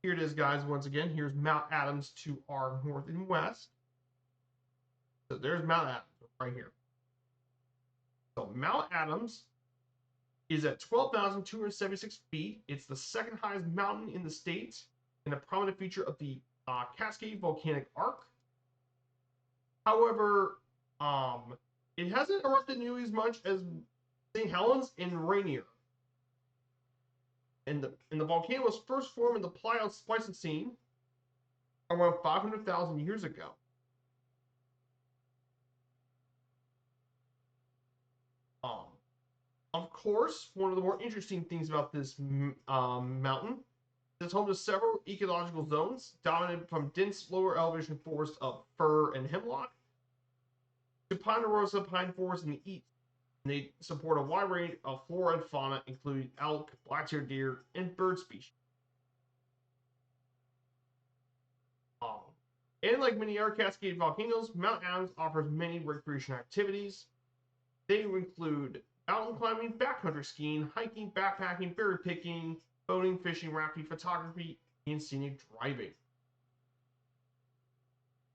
Here it is, guys. Once again, here's Mount Adams to our north and west. So there's Mount Adams right here. So Mount Adams is at 12,276 feet. It's the second highest mountain in the state and a prominent feature of the Cascade Volcanic Arc. However, it hasn't erupted nearly as much as St. Helens and Rainier. And the volcano was first formed in the Pleistocene around 500,000 years ago. Of course, one of the more interesting things about this mountain is it's home to several ecological zones dominated from dense lower elevation forests of fir and hemlock to ponderosa pine forests in the east. And they support a wide range of flora and fauna, including elk, black-tailed deer, and bird species. And like many other Cascade volcanoes, Mount Adams offers many recreation activities. They include mountain climbing, backcountry skiing, hiking, backpacking, berry picking, boating, fishing, rafting, photography, and scenic driving.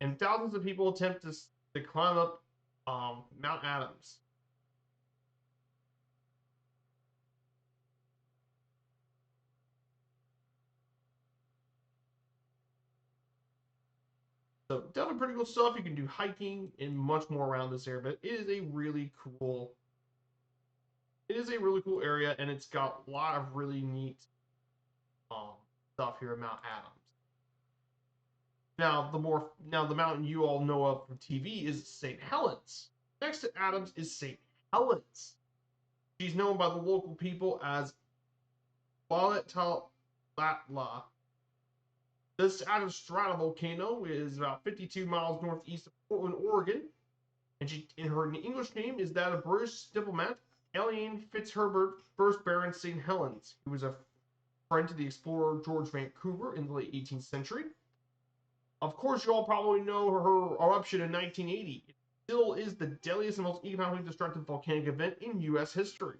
And thousands of people attempt to climb up Mount Adams. So definitely pretty cool stuff. You can do hiking and much more around this area, but it is a really cool area, and it's got a lot of really neat stuff here at Mount Adams. Now the mountain you all know of from TV is St. Helens. Next to Adams is St. Helens. She's known by the local people as Balatalatla. This Adams stratovolcano is about 52 miles northeast of Portland, Oregon, and her English name is that of British diplomat Alien Fitzherbert, first Baron St. Helens, who was a friend to the explorer George Vancouver in the late 18th century. Of course, you all probably know her eruption in 1980. It still is the deadliest and most economically destructive volcanic event in U.S. history.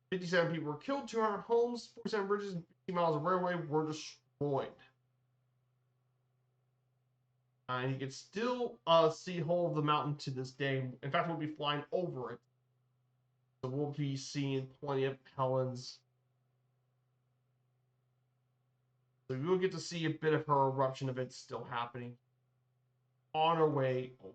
57 people were killed, 200 homes, 47 bridges, and 50 miles of railway were destroyed. And you can still see the whole of the mountain to this day. In fact, we'll be flying over it. So we'll be seeing plenty of Helens. So you'll get to see a bit of her eruption event still happening on our way over.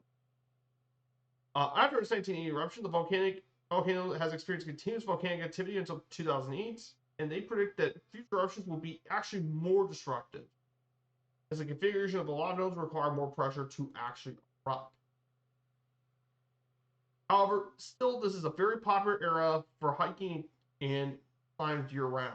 After its 1980 eruption, the volcano has experienced continuous volcanic activity until 2008, and they predict that future eruptions will be actually more destructive, as the configuration of the lava nodes require more pressure to actually erupt. However, still, this is a very popular area for hiking and climbing year-round.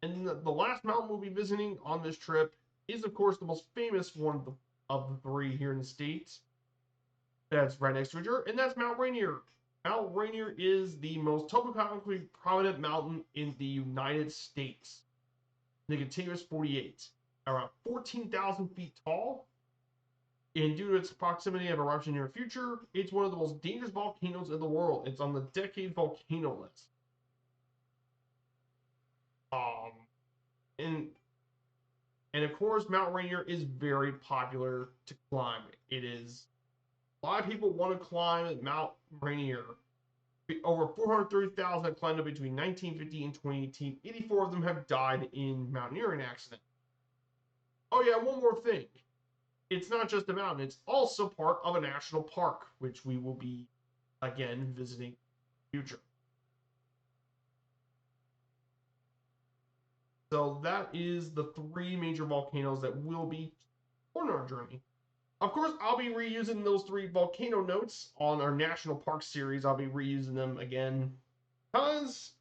And the last mountain we'll be visiting on this trip is, of course, the most famous one of the three here in the States. That's right next to each other, and that's Mount Rainier. Mount Rainier is the most topographically prominent mountain in the United States. The contiguous 48, around 14,000 feet tall, and due to its proximity of eruption near future, it's one of the most dangerous volcanoes in the world. It's on the decade volcano list. And of course, Mount Rainier is very popular to climb. It is a lot of people want to climb Mount Rainier. Over 430,000 have climbed it between 1950 and 2018. 84 of them have died in mountaineering accidents. Oh yeah, one more thing. It's not just a mountain, it's also part of a national park, which we will be, again, visiting in the future. So that is the three major volcanoes that will be on our journey. Of course, I'll be reusing those 3 volcano notes on our national park series. I'll be reusing them again because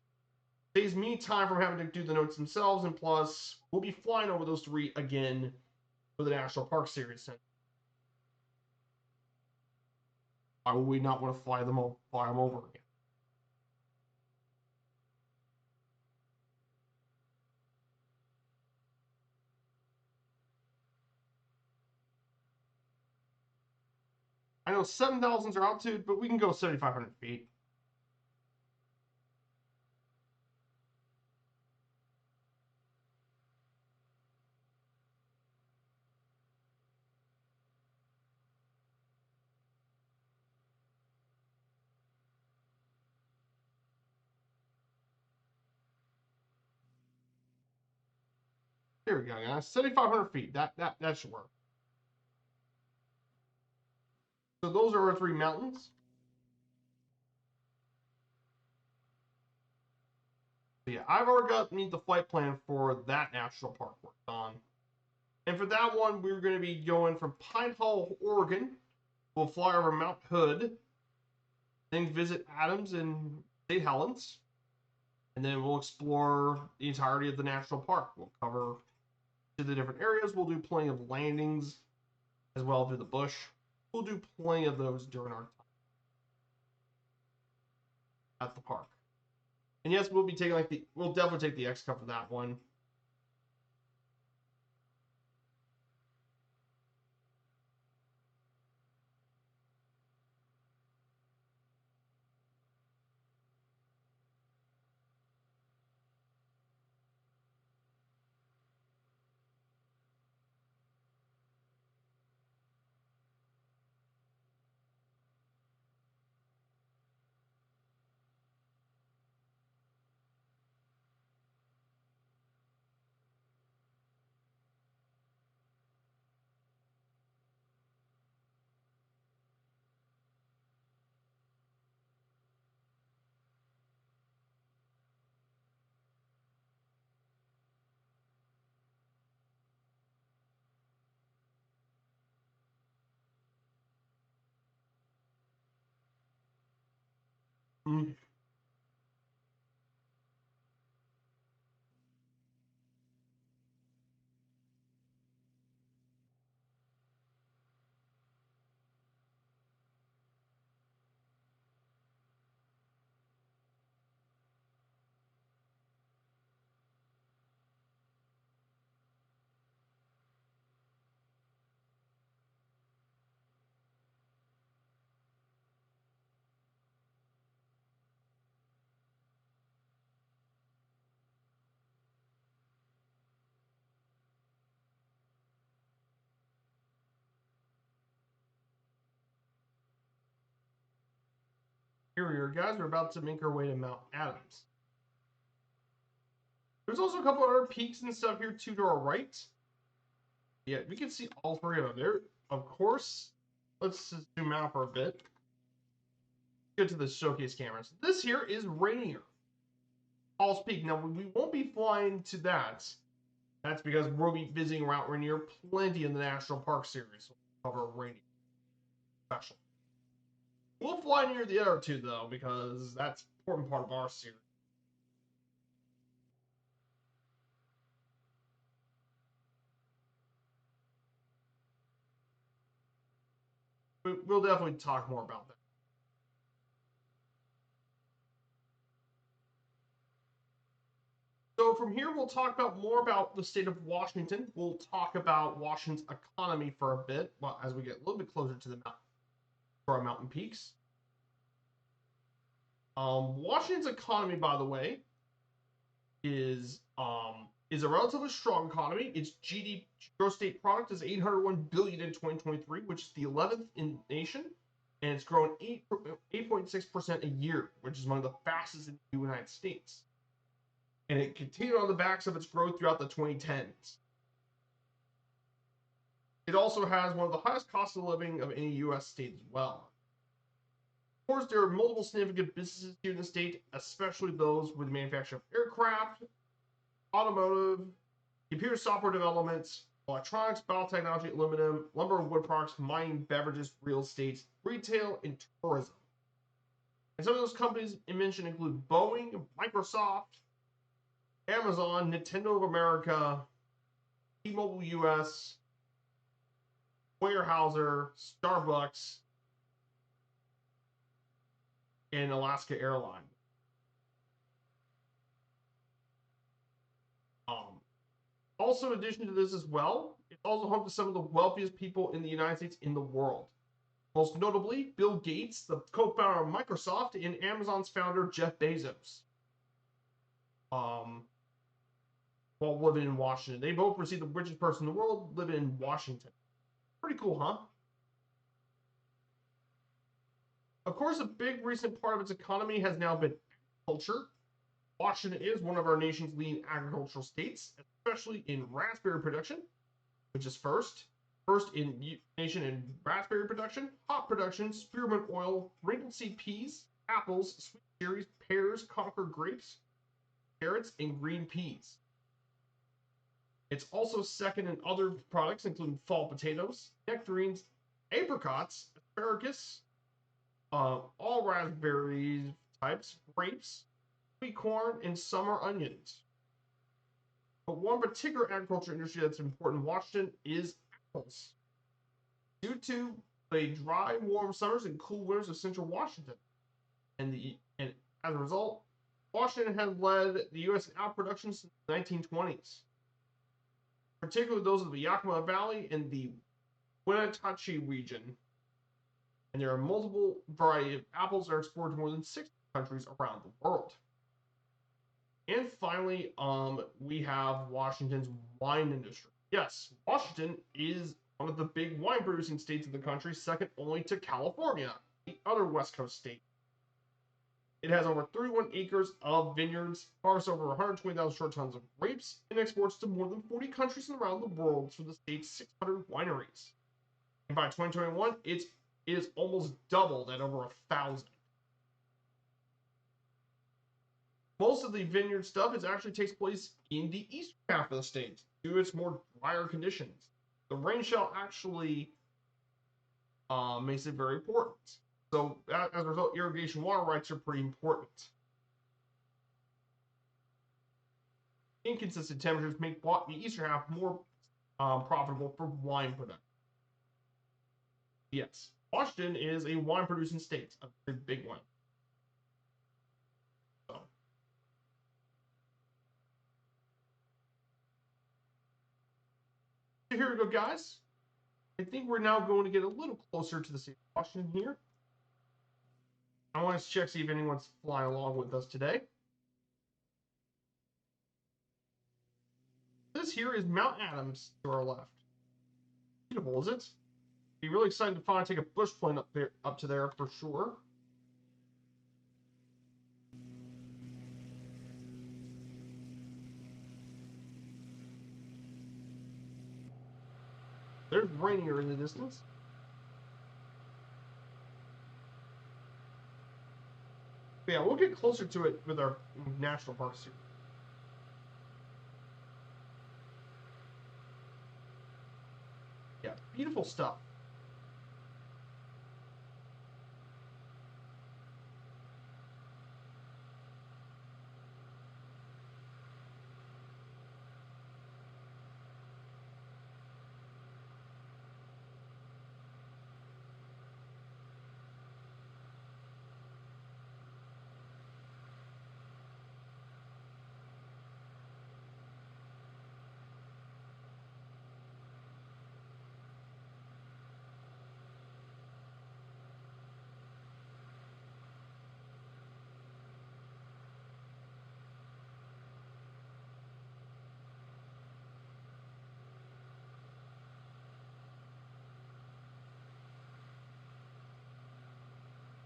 it saves me time from having to do the notes themselves, and plus, we'll be flying over those 3 again for the national park series. Why would we not want to fly them over again? I know 7,000 is our altitude, but we can go 7,500 feet. There we go, guys. 7,500 feet. That should work. So those are our 3 mountains. So yeah, I've already got the flight plan for that national park worked on. And for that one, we're going to be going from Pine Hall, Oregon. We'll fly over Mount Hood, then visit Adams and St. Helens, and then we'll explore the entirety of the national park. We'll cover to the different areas. We'll do plenty of landings as well through the bush. We'll do plenty of those during our time at the park. And yes, we'll be taking we'll definitely take the X Cup for that one. Mm. Here we are, guys. We're about to make our way to Mount Adams. There's also a couple other peaks and stuff here too to our right. Yeah, we can see all 3 of them there. Of course, let's just zoom out for a bit. Get to the showcase cameras. This here is Rainier Falls Peak. Now we won't be flying to that. That's because we'll be visiting Mount Rainier plenty in the National Park Series. We'll cover Rainier special. We'll fly near the other 2 though, because that's an important part of our series. We'll definitely talk more about that. So from here, we'll talk about more about the state of Washington. We'll talk about Washington's economy for a bit, well, as we get a little bit closer to our mountain peaks. Washington's economy, by the way, is a relatively strong economy. Its GDP, gross state product, is 801 billion in 2023, which is the 11th in the nation, and it's grown 8.6% a year, which is one of the fastest in the United States. And it continued on the backs of its growth throughout the 2010s. It also has one of the highest costs of living of any U.S. state as well. Of course, there are multiple significant businesses here in the state, especially those with the manufacture of aircraft, automotive, computer software development, electronics, biotechnology, aluminum, lumber and wood products, mining, beverages, real estate, retail, and tourism. And some of those companies mentioned include Boeing, Microsoft, Amazon, Nintendo of America, T-Mobile US, Weyerhaeuser, Starbucks, and Alaska Airlines. Also, in addition to this as well, it's also home to some of the wealthiest people in the United States in the world. Most notably, Bill Gates, the co-founder of Microsoft, and Amazon's founder, Jeff Bezos. While living in Washington. They both received the richest person in the world living in Washington. Pretty cool, huh? Of course, a big recent part of its economy has now been agriculture. Washington is one of our nation's leading agricultural states, especially in raspberry production, which is first in nation in raspberry production, hop production, spearmint oil, wrinkled seed peas, apples, sweet cherries, pears, Concord grapes, carrots, and green peas. It's also second in other products, including fall potatoes, nectarines, apricots, asparagus, all raspberry types, grapes, sweet corn, and summer onions. But one particular agriculture industry that's important in Washington is apples. Due to the dry, warm summers and cool winters of central Washington, and as a result, Washington has led the U.S. in apple production since the 1920s. Particularly those of the Yakima Valley and the Wenatchee region. And there are multiple varieties of apples that are exported to more than 60 countries around the world. And finally, we have Washington's wine industry. Yes, Washington is one of the big wine producing states in the country, second only to California, the other West Coast state. It has over 31 acres of vineyards, harvests over 120,000 short tons of grapes, and exports to more than 40 countries around the world through the state's 600 wineries. And by 2021, it is almost doubled at over 1,000. Most of the vineyard stuff actually takes place in the eastern half of the state due to its more drier conditions. The rain shell actually makes it very important. So as a result, irrigation water rights are pretty important. Inconsistent temperatures make the eastern half more profitable for wine production. Yes, Washington is a wine producing state, a very big one. So here we go, guys. I think we're now going to get a little closer to the state of Washington here. I want to check see if anyone's flying along with us today. This here is Mount Adams to our left. Beautiful, is it? Be really excited to finally take a bush plane up to there for sure. There's Rainier in the distance. But yeah, we'll get closer to it with our national parks here. Yeah, beautiful stuff.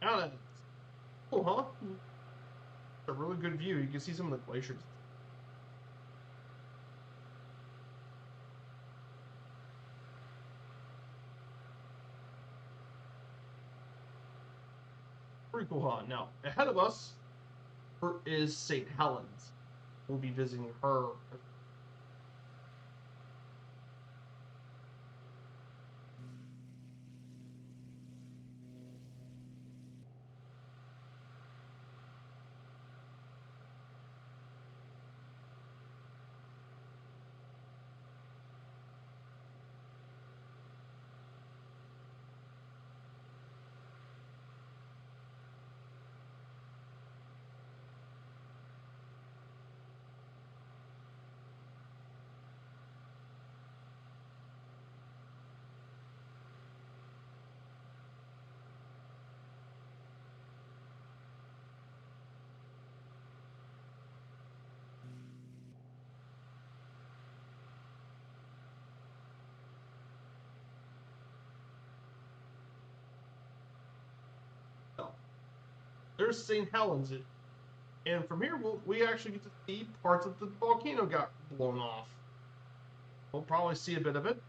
Now that's cool, huh? It's a really good view. You can see some of the glaciers. Pretty cool, huh? Now, ahead of us is St. Helens. We'll be visiting her. there's St. Helens. And from here, we actually get to see parts of the volcano got blown off. We'll probably see a bit of it.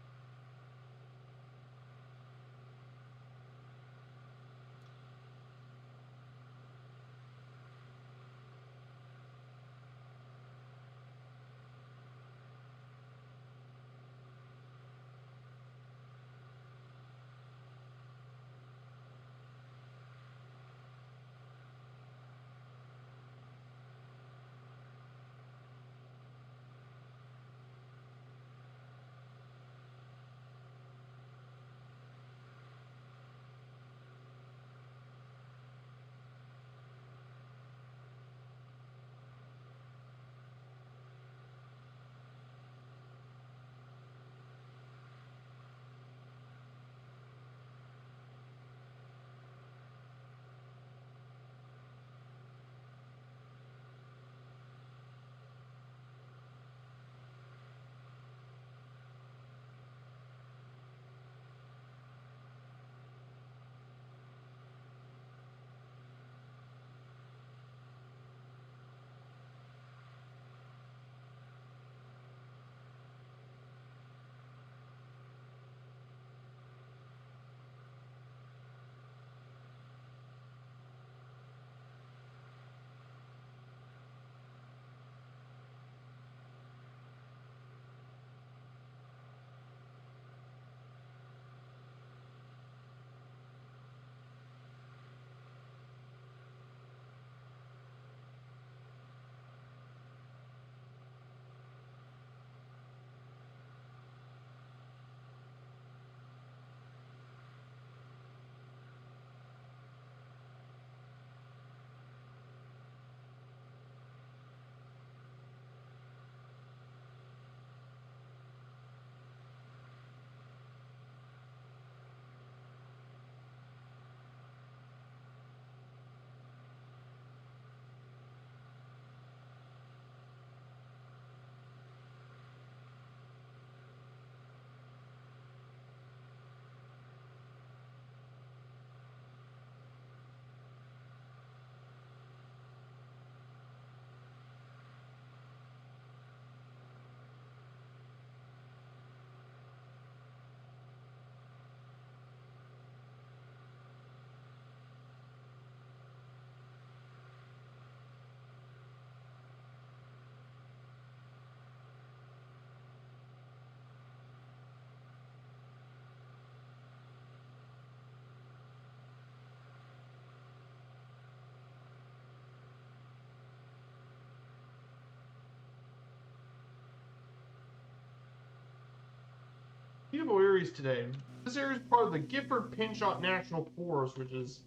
Beautiful areas today. This area is part of the Gifford Pinchot National Forest, which is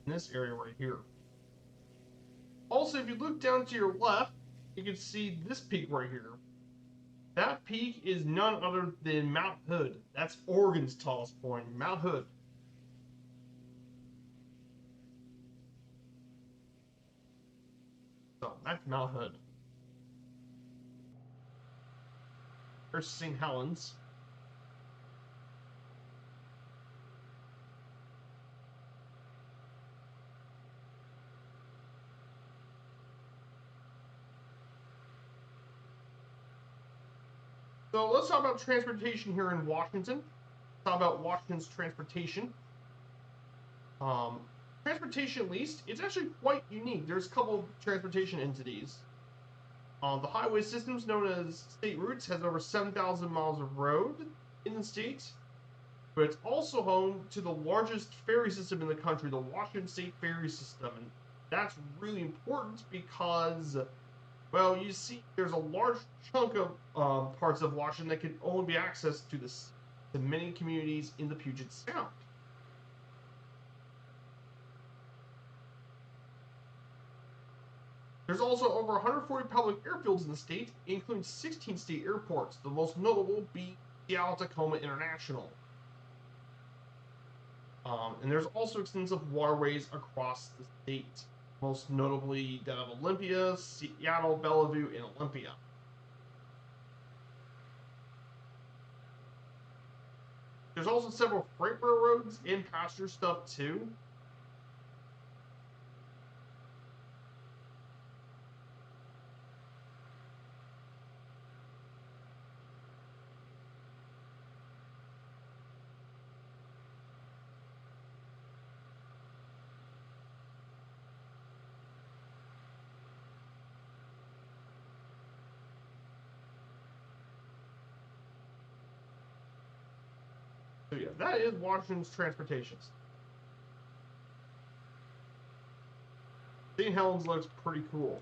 in this area right here. Also, if you look down to your left, you can see this peak right here. That peak is none other than Mount Hood. That's Oregon's tallest point, Mount Hood. So that's Mount Hood. There's St. Helens. So let's talk about transportation here in Washington. Let's talk about Washington's transportation. Transportation, at least, it's actually quite unique. There's a couple of transportation entities. The highway systems known as state routes has over 7,000 miles of road in the state, but it's also home to the largest ferry system in the country, the Washington State Ferry System. And that's really important because, well, you see, there's a large chunk of parts of Washington that can only be accessed to many communities in the Puget Sound. There's also over 140 public airfields in the state, including 16 state airports, the most notable being Seattle-Tacoma International. And there's also extensive waterways across the state, most notably that of Olympia, Seattle, Bellevue, and Olympia. There's also several freight railroads and passenger stuff too. that is Washington's transportation. St. Helens looks pretty cool.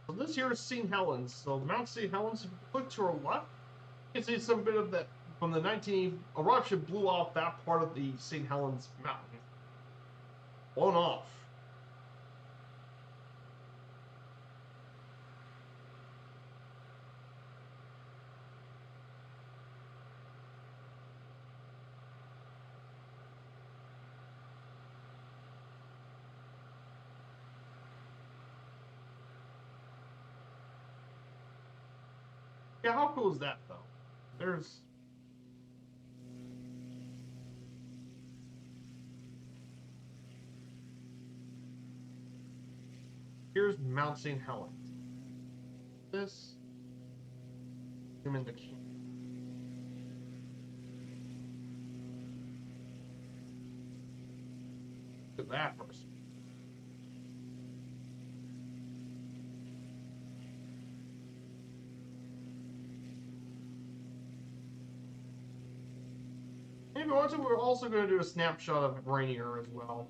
So this here is St. Helens. So Mount St. Helens, if you look to our left, you can see some bit of that from the 19 eruption blew off that part of the St. Helens mountain. Blown off. Yeah, how cool is that though? There's here's Mount St. Helens. This zoom in the key. Look at that first. If you want to, we're also going to do a snapshot of Rainier as well.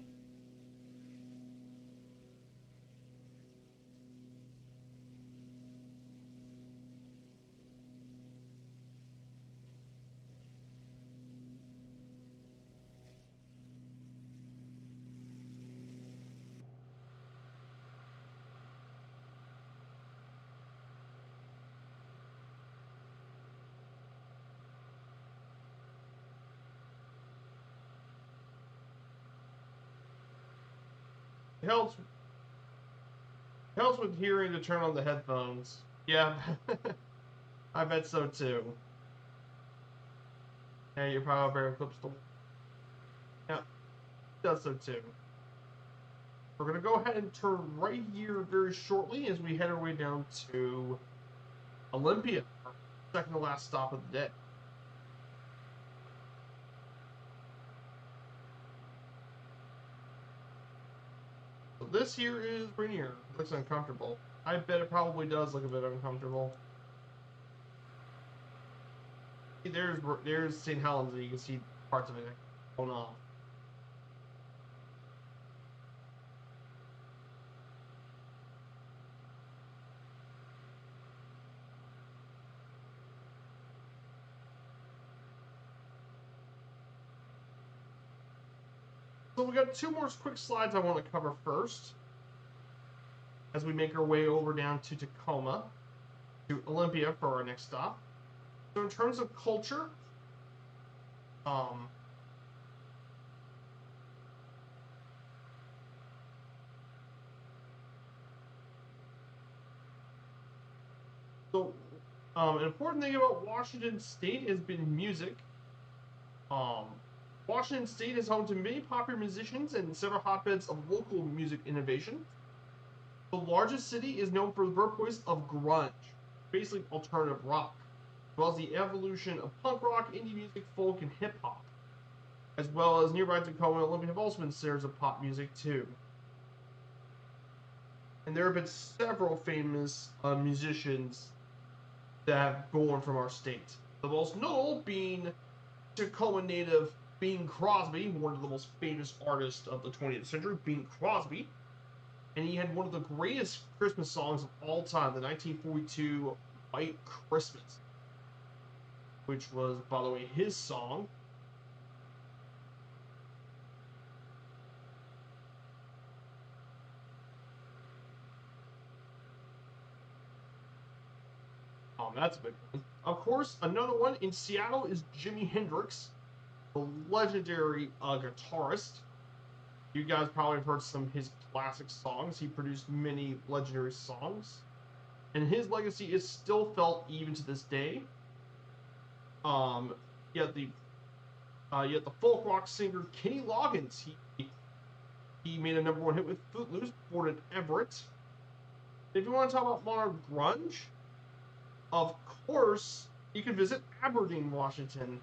It helps with hearing to turn on the headphones. Yeah, I bet so too. Yeah, your power bear clips the. Yeah, it does so too. We're gonna go ahead and turn right here very shortly as we head our way down to Olympia, our second to last stop of the day. So this here is Rainier. Looks uncomfortable. I bet it probably does look a bit uncomfortable. There's St. Helens, and you can see parts of it going off. So we got two more quick slides I want to cover first, as we make our way over down to Tacoma, to Olympia for our next stop. So in terms of culture, so an important thing about Washington State has been music. Washington State is home to many popular musicians and several hotbeds of local music innovation. The largest city is known for the birthplace of grunge, basically alternative rock, as well as the evolution of punk rock, indie music, folk, and hip hop, as well as nearby Tacoma and Olympia have also been centers of pop music too. And there have been several famous musicians that have gone from our state. The most notable being Tacoma native Bing Crosby, one of the most famous artists of the 20th century, Bing Crosby. And he had one of the greatest Christmas songs of all time, the 1942 White Christmas, which was, by the way, his song. That's a big one. Of course, another one in Seattle is Jimi Hendrix, the legendary guitarist. You guys probably have heard some of his classic songs. He produced many legendary songs, and his legacy is still felt even to this day. Yet the folk rock singer Kenny Loggins, he made a #1 hit with Footloose, born in Everett. If you want to talk about modern grunge, of course, you can visit Aberdeen, Washington,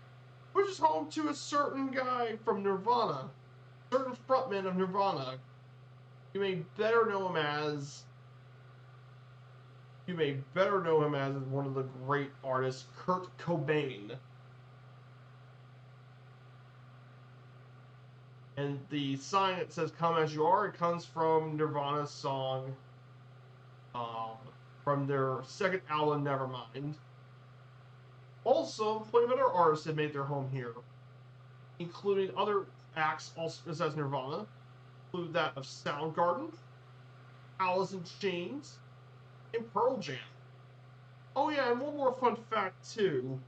which is home to a certain guy from Nirvana, certain frontman of Nirvana. You may better know him as one of the great artists, Kurt Cobain. And the sign that says "Come as You Are" it comes from Nirvana's song, from their second album, Nevermind. Also, plenty of other artists have made their home here, including other acts also besides Nirvana, include that of Soundgarden, Alice in Chains, and Pearl Jam. Oh yeah, and one more fun fact too.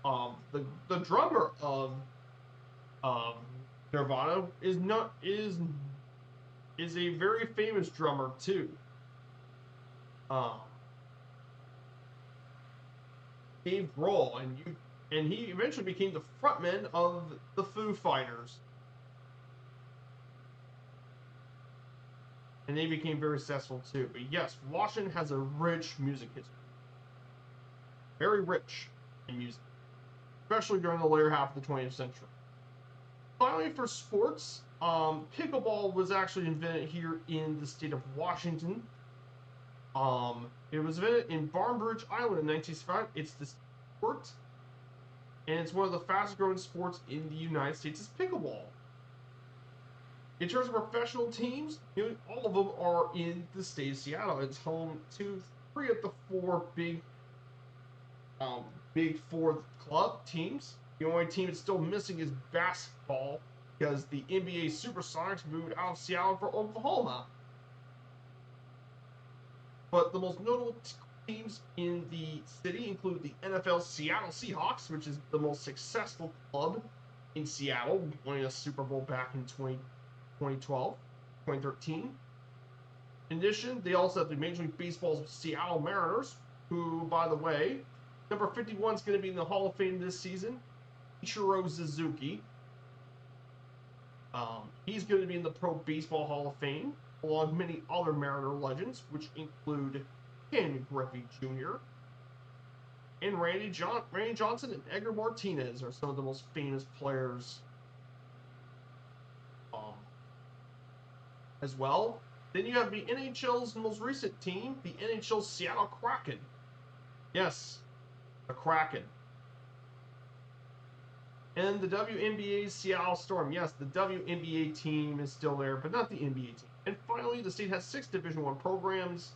The drummer of Nirvana is a very famous drummer too. Dave Grohl, and he eventually became the frontman of the Foo Fighters. And they became very successful too. But yes, Washington has a rich music history. Very rich in music, especially during the later half of the 20th century. Finally, for sports, pickleball was actually invented here in the state of Washington. It was invented in Bainbridge Island in 1965. It's the sport, and it's one of the fastest growing sports in the United States is pickleball. In terms of professional teams, all of them are in the state of Seattle. It's home to 3 of the 4 big Four club teams. The only team that's still missing is basketball because the NBA Supersonics moved out of Seattle for Oklahoma. But the most notable teams in the city include the NFL Seattle Seahawks, which is the most successful club in Seattle, winning a Super Bowl back in 2012, 2013. In addition, they also have the Major League Baseball's Seattle Mariners, who, by the way, number 51 is going to be in the Hall of Fame this season, Ichiro Suzuki. He's going to be in the Pro Baseball Hall of Fame, along with many other Mariner legends, which include Ken Griffey Jr. and Randy Johnson and Edgar Martinez are some of the most famous players as well. Then you have the NHL's most recent team, the NHL Seattle Kraken. Yes, the Kraken. And the WNBA's Seattle Storm. Yes, the WNBA team is still there, but not the NBA team. And finally, the state has 6 Division I programs,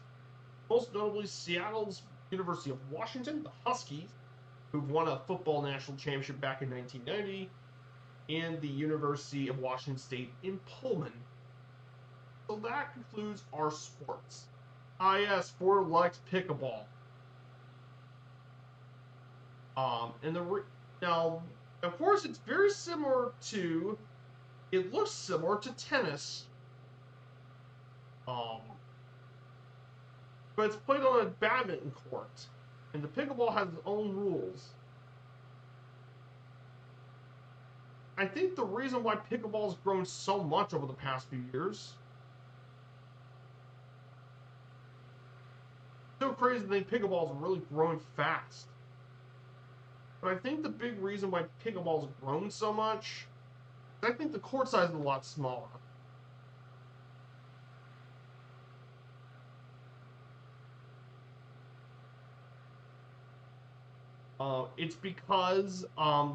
most notably Seattle's University of Washington, the Huskies, who've won a football national championship back in 1990, and the University of Washington State in Pullman. So that concludes our sports. Yes, Ford likes pickleball. Now, of course, it's very similar to. It looks similar to tennis. But it's played on a badminton court, and the pickleball has its own rules. I think the reason why pickleball has grown so much over the past few years. It's so crazy to think pickleball is really growing fast. But I think the big reason why pickleball's grown so much is I think the court size is a lot smaller. It's because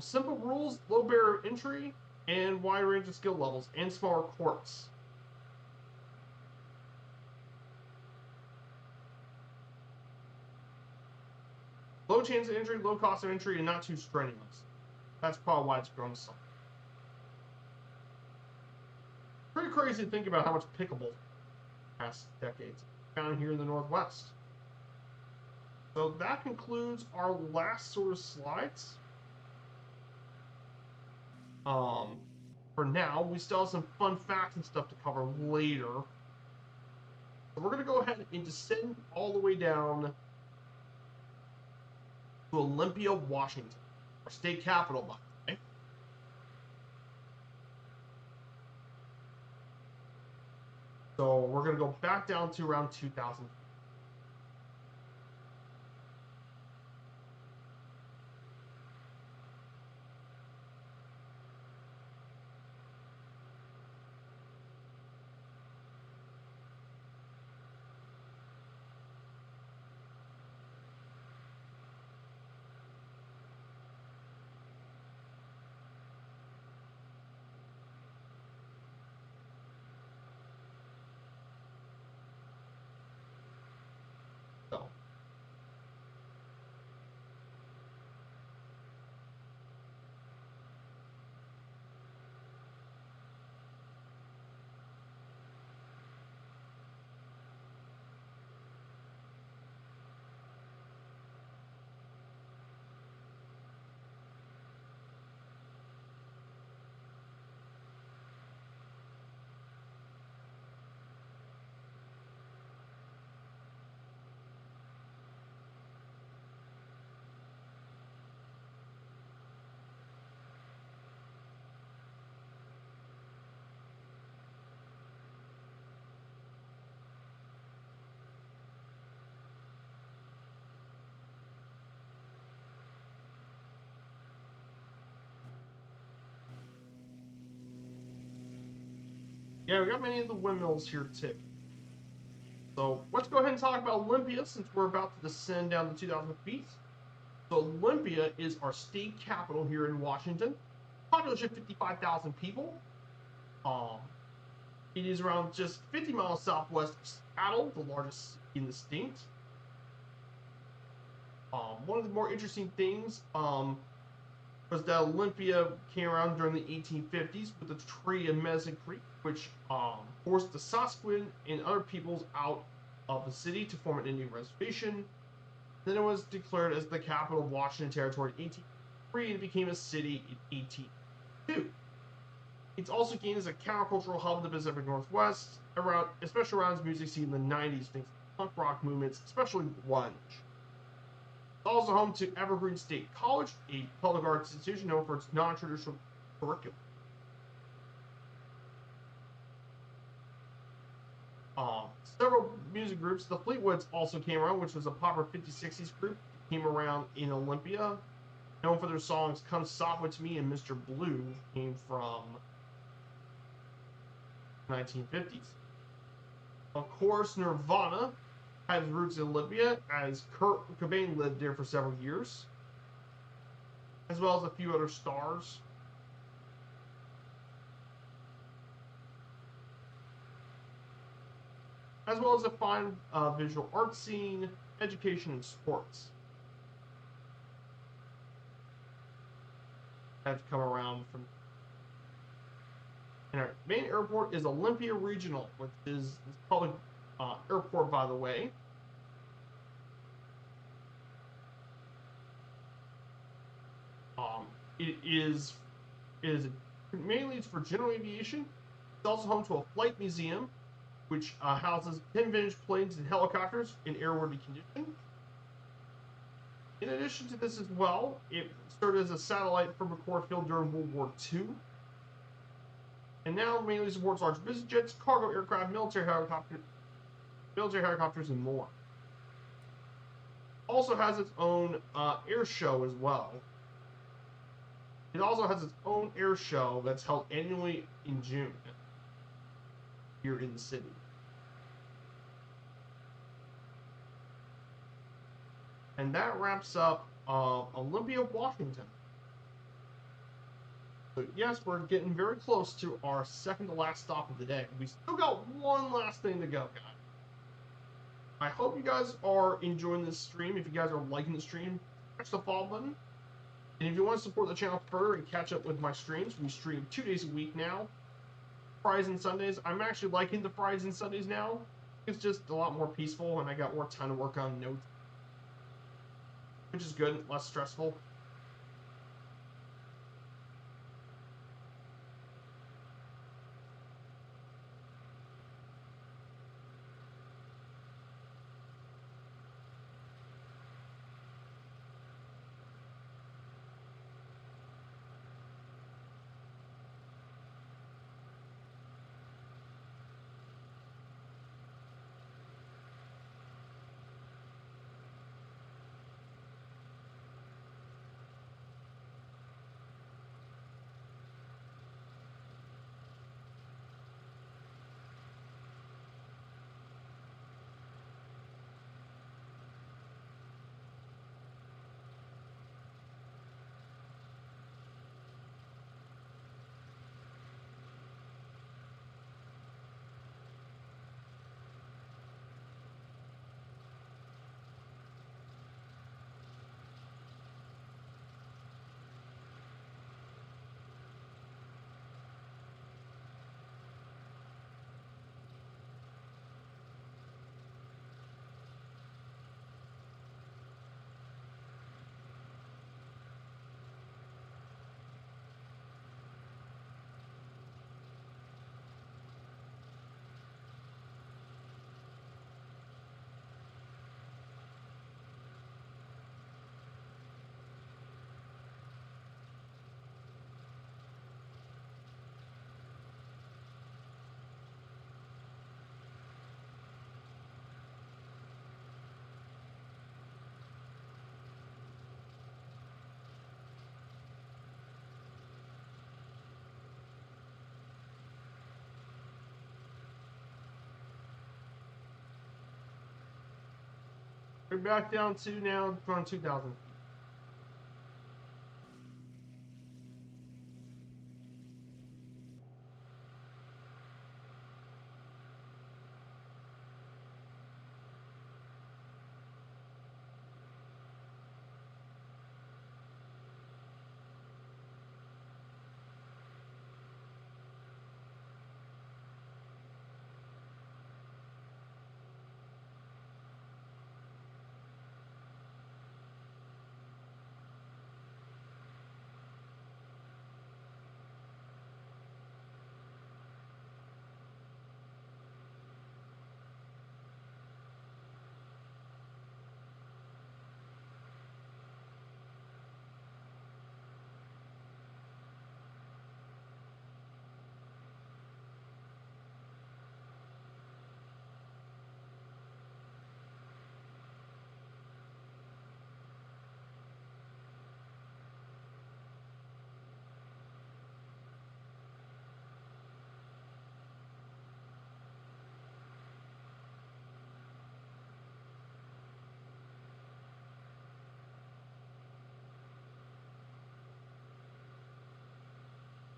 simple rules, low barrier of entry, and wide range of skill levels, and smaller courts. Low chance of injury, low cost of entry, and not too strenuous. That's probably why it's grown so. Pretty crazy to think about how much pickleball past decades found here in the Northwest. So that concludes our last sort of slides. For now, we still have some fun facts and stuff to cover later. So we're going to go ahead and descend all the way down to Olympia, Washington, our state capital, by the way. So we're going to go back down to around 2000. So yeah, we got many of the windmills here too. So let's go ahead and talk about Olympia since we're about to descend down to 2,000 feet. So Olympia is our state capital here in Washington. Population 55,000 people. It is around just 50 miles southwest of Seattle, the largest city in the state. One of the more interesting things was that Olympia came around during the 1850s with the Treaty of Medicine Creek, which forced the Susquehanna and other peoples out of the city to form an Indian reservation. Then it was declared as the capital of Washington Territory in 1803 and became a city in 1802. It's also gained as a countercultural hub in the Pacific Northwest, especially around its music scene in the 90s, things like punk rock movements, especially grunge. It's also home to Evergreen State College, a public arts institution known for its non-traditional curriculum. Several music groups, the Fleetwoods also came around, which was a popular 50s, 60s group that came around in Olympia, known for their songs Come Softly to Me and Mr. Blue, came from 1950s. Of course, Nirvana had roots in Olympia, as Kurt Cobain lived there for several years, as well as a few other stars. As well as a fine visual art scene, education, and sports. Had to come around from. And our main airport is Olympia Regional, which is this public airport, by the way. It is mainly for general aviation. It's also home to a flight museum, which houses 10 vintage planes and helicopters in airworthy condition. In addition to this as well, it served as a satellite for McCord Field during World War II. And now mainly supports large business jets, cargo aircraft, military helicopters, and more. Also has its own air show as well. It also has its own air show that's held annually in June here in the city. And that wraps up Olympia, Washington. So yes, we're getting very close to our second to last stop of the day. We still got one last thing to go, guys. I hope you guys are enjoying this stream. If you guys are liking the stream, press the follow button. And if you want to support the channel further and catch up with my streams, we stream 2 days a week now. Fridays and Sundays. I'm actually liking the Fridays and Sundays now. It's just a lot more peaceful, and I got more time to work on notes, which is good, less stressful. We're back down to now around 2,000.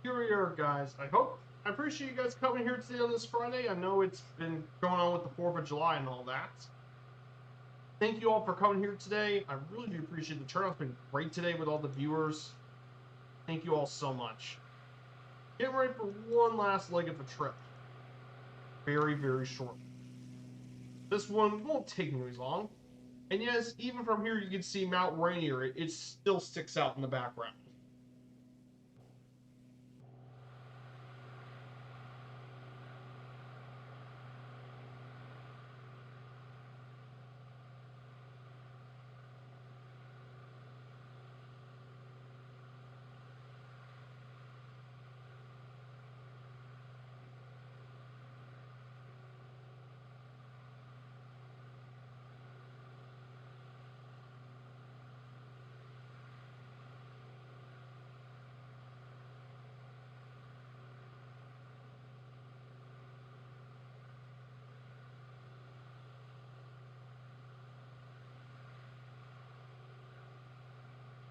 Here we are, guys. I appreciate you guys coming here today on this Friday. I know it's been going on with the 4th of July and all that. Thank you all for coming here today. I really do appreciate the turnout. It's been great today with all the viewers. Thank you all so much. Getting ready for one last leg of the trip. Very, very short. This one won't take me as long. And yes, even from here you can see Mount Rainier. It still sticks out in the background.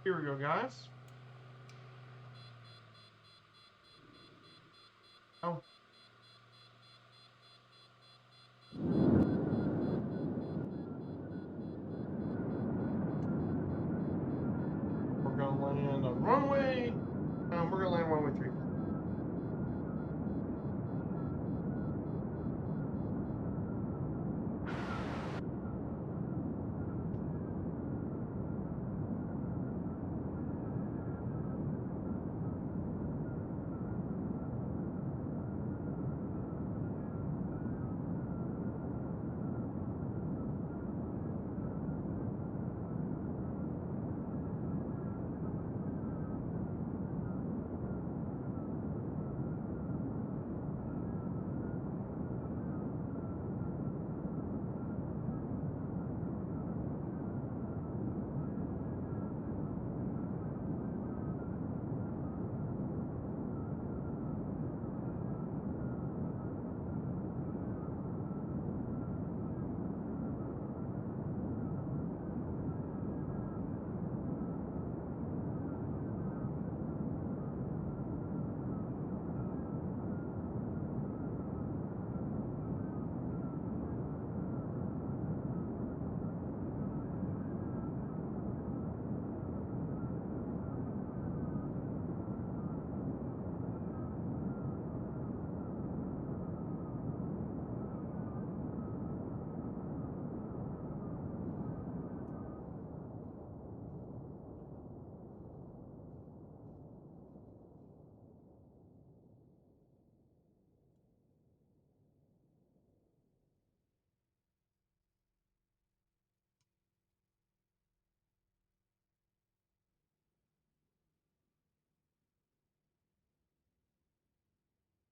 Here we go, guys. Oh. We're gonna land on runway. We're gonna land runway 3.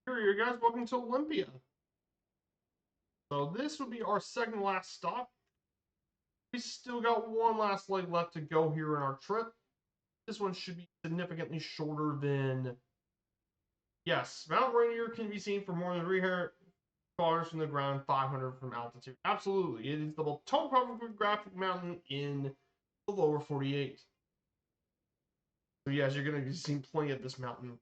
Here you guys, welcome to Olympia. So this would be our second last stop. We still got one last leg left to go here in our trip. This one should be significantly shorter than... Yes, Mount Rainier can be seen for more than 300 kilometers from the ground, 500 from altitude. Absolutely, it is the most topographic mountain in the lower 48. So yes, you're going to be seeing plenty of this mountain.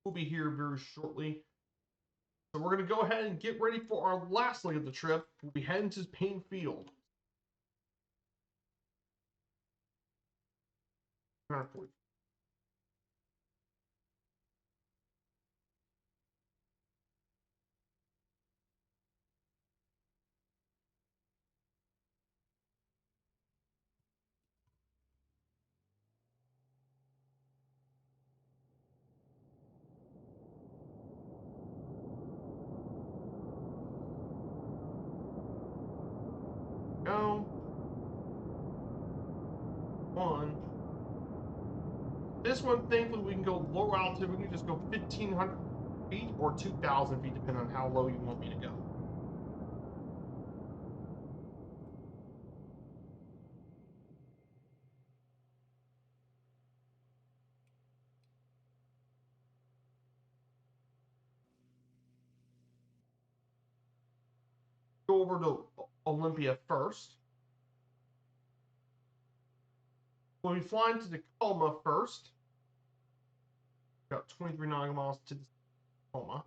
We'll be here very shortly. So we're going to go ahead and get ready for our last leg of the trip. We'll be heading to Payne Field. Go. 1. This one, thankfully, we can go low altitude. We can just go 1,500 feet or 2,000 feet, depending on how low you want me to go. Go over to Olympia first. We'll be flying to Tacoma first. About 23 nautical miles to Tacoma.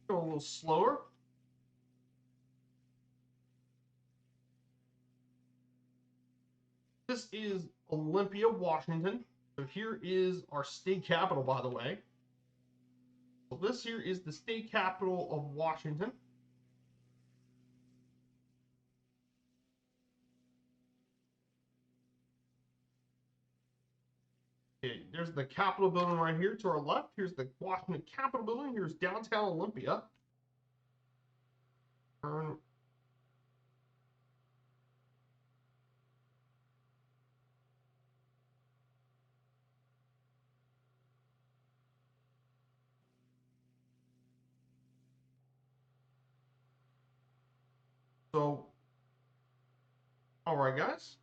Go a little slower. This is Olympia, Washington. So here is our state capital, by the way. So this here is the state capital of Washington. Okay, there's the Capitol building right here to our left. Here's the Washington Capitol building. Here's downtown Olympia. Turn. So, all right, guys.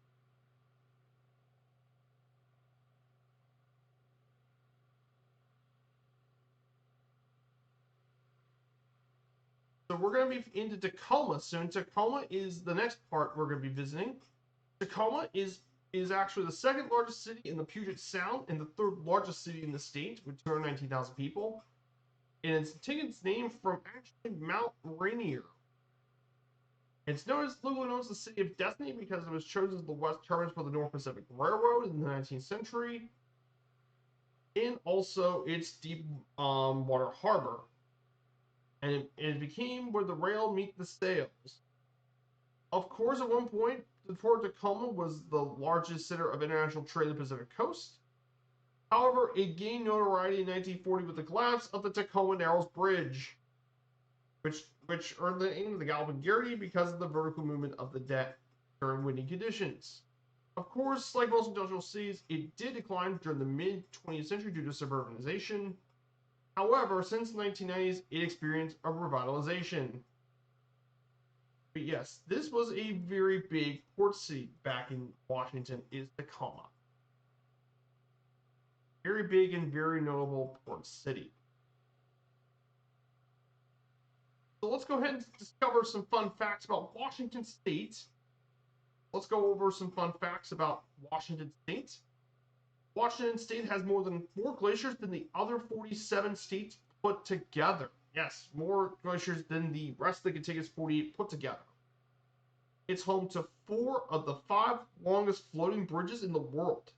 So we're going to be into Tacoma soon. Tacoma is the next part we're going to be visiting. Tacoma is actually the second largest city in the Puget Sound and the third largest city in the state with 219,000 people. And it's taken its name from actually Mount Rainier. It's locally known as the City of Destiny because it was chosen as the west terminus for the North Pacific Railroad in the 19th century. And also its deep water harbor. And it became where the rail meet the sails. Of course, at one point, the port of Tacoma was the largest center of international trade on the Pacific coast. However, it gained notoriety in 1940 with the collapse of the Tacoma Narrows Bridge, which earned the name of the Galloping Gertie because of the vertical movement of the deck during windy conditions. Of course, like most industrial cities, it did decline during the mid-20th century due to suburbanization. However, since the 1990s, it experienced a revitalization. But yes, this was a very big port city back in Washington, is Tacoma. Very big and very notable port city. So let's go ahead and discover some fun facts about Washington State. Let's go over some fun facts about Washington State. Washington State has more than 4 glaciers than the other 47 states put together. Yes, more glaciers than the rest of the contiguous 48 put together. It's home to 4 of the 5 longest floating bridges in the world.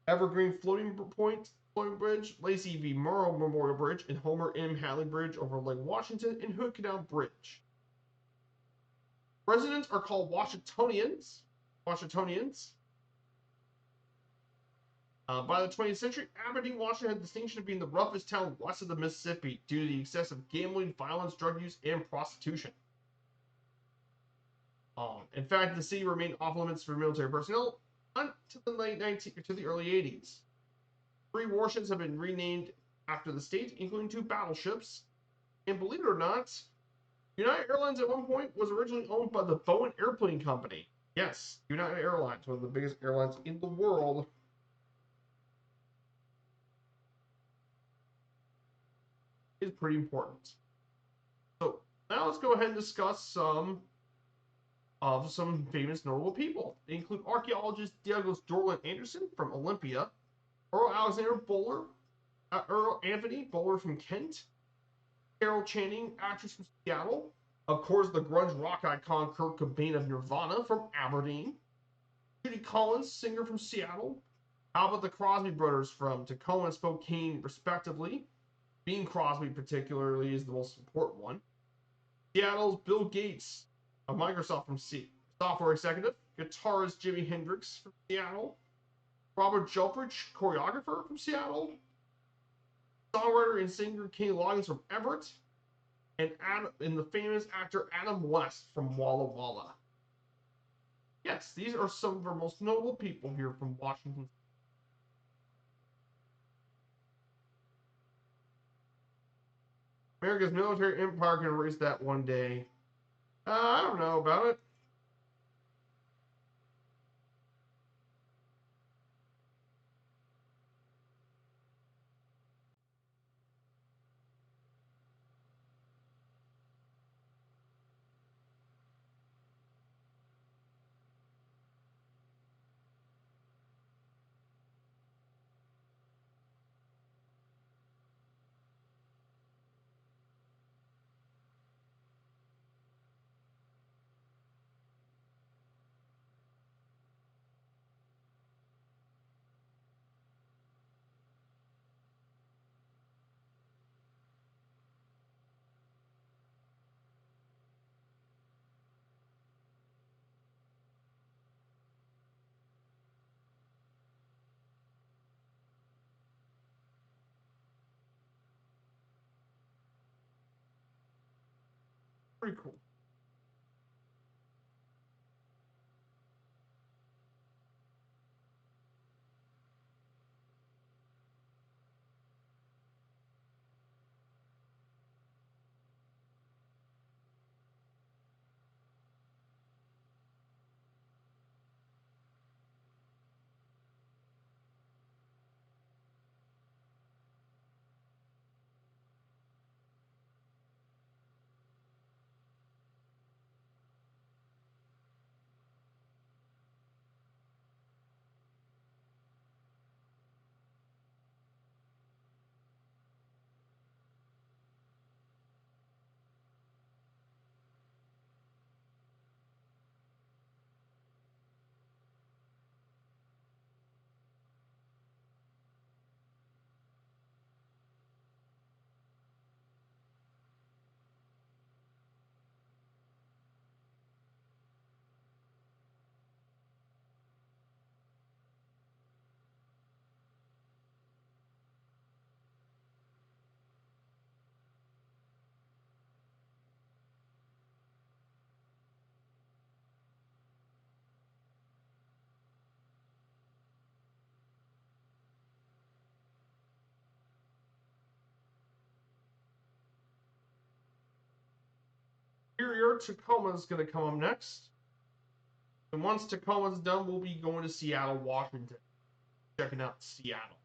Evergreen Floating Bridge, Lacey V. Murrow Memorial Bridge, and Homer M. Hadley Bridge over Lake Washington, and Hood Canal Bridge. Residents are called Washingtonians. By the 20th century, Aberdeen, Washington had the distinction of being the roughest town west of the Mississippi due to the excessive gambling, violence, drug use, and prostitution. In fact, the city remained off limits for military personnel until the early 80s. 3 warships have been renamed after the state, including 2 battleships. And believe it or not, United Airlines at one point was originally owned by the Boeing Airplane Company. Yes, United Airlines, one of the biggest airlines in the world. Is pretty important. So now let's go ahead and discuss some famous notable people. They include archaeologist Douglas Dorland Anderson from Olympia, Earl Alexander Buller, Earl Anthony Buller from Kent, Carol Channing, actress from Seattle, of course the grunge rock icon Kurt Cobain of Nirvana from Aberdeen, Judy Collins, singer from Seattle, how about the Crosby brothers from Tacoma and Spokane, respectively? Bing Crosby particularly is the most important one. Seattle's Bill Gates, a Microsoft from software executive, guitarist Jimi Hendrix from Seattle, Robert Gelfrich, choreographer from Seattle, songwriter and singer Kenny Loggins from Everett, and the famous actor Adam West from Walla Walla. Yes, these are some of our most notable people here from Washington. America's military empire can erase that one day. I don't know about it. Pretty cool. Superior Tacoma is going to come up next. And once Tacoma's done, we'll be going to Seattle, Washington. Checking out Seattle.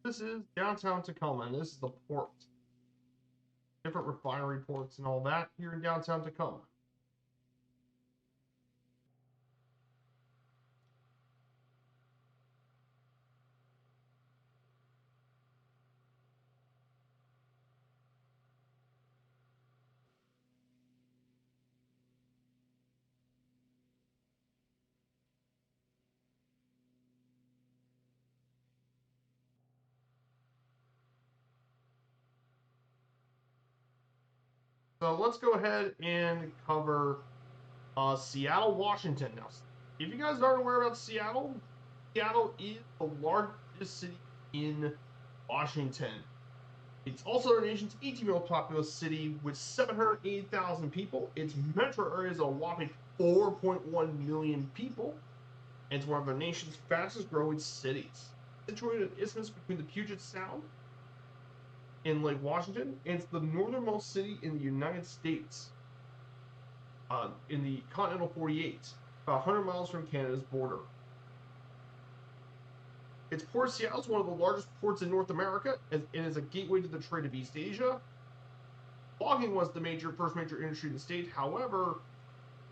This is downtown Tacoma, and this is the port. Different refinery ports and all that here in downtown Tacoma. So let's go ahead and cover Seattle, Washington. Now, if you guys aren't aware about Seattle, Seattle is the largest city in Washington. It's also the nation's 18th most populous city with 780,000 people. Its metro area is a whopping 4.1 million people. And it's one of the nation's fastest growing cities. Situated at an isthmus between the Puget Sound and Lake Washington, and it's the northernmost city in the United States, in the continental 48, about 100 miles from Canada's border. Its port, Seattle, is one of the largest ports in North America, and is a gateway to the trade of East Asia. Logging was the first major industry in the state. However,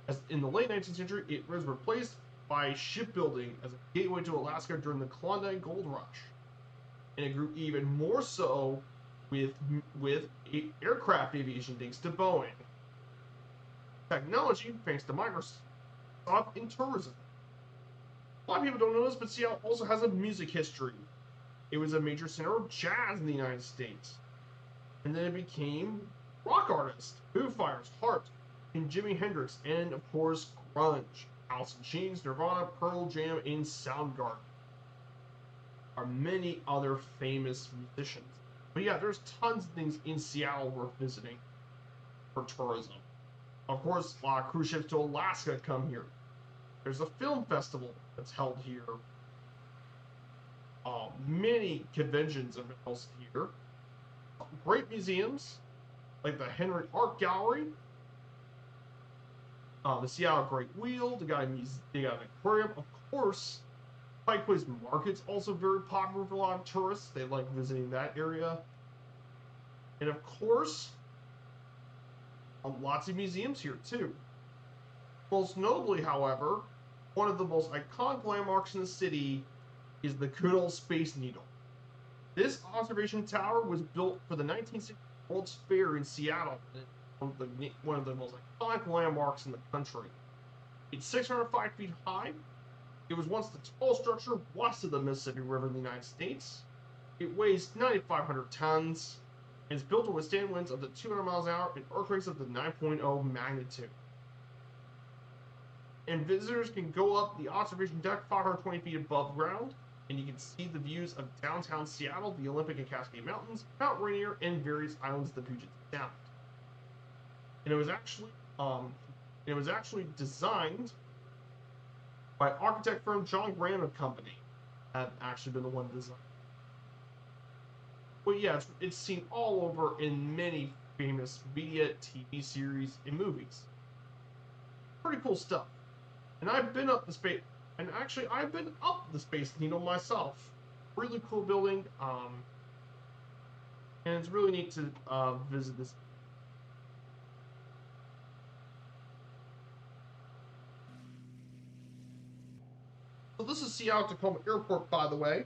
as in the late 19th century, it was replaced by shipbuilding as a gateway to Alaska during the Klondike Gold Rush, and it grew even more so with aircraft aviation thanks to Boeing. Technology thanks to Microsoft, and tourism. A lot of people don't know this, but Seattle also has a music history. It was a major center of jazz in the United States. And then it became rock artists, Foo Fighters, Heart, and Jimi Hendrix, and of course, grunge. Alice in Chains, Nirvana, Pearl Jam, and Soundgarden are many other famous musicians. But yeah, there's tons of things in Seattle worth visiting for tourism. Of course, a lot of cruise ships to Alaska come here. There's a film festival that's held here. Many conventions have been hosted here. Great museums like the Henry Art Gallery, the Seattle Great Wheel. They got an aquarium. Of course, Pike Place Market's also very popular for a lot of tourists. They like visiting that area. And of course, lots of museums here too. Most notably, however, one of the most iconic landmarks in the city is the Goodall Space Needle. This observation tower was built for the 1960 World's Fair in Seattle, one of the most iconic landmarks in the country. It's 605 feet high. It was once the tallest structure west of the Mississippi River in the United States. It weighs 9,500 tons and is built to withstand winds up to 200 miles an hour and earthquakes of the 9.0 magnitude. And visitors can go up the observation deck 520 feet above ground, and you can see the views of downtown Seattle, the Olympic and Cascade Mountains, Mount Rainier, and various islands of the Puget Sound. And it was actually designed by architect firm John Graham and Company. Had actually been the one to design. But yeah, it's seen all over in many famous media, TV series, and movies. Pretty cool stuff. And I've been up the space, and actually I've been up the Space Needle myself. Really cool building, and it's really neat to visit this. So this is Seattle Tacoma Airport, by the way.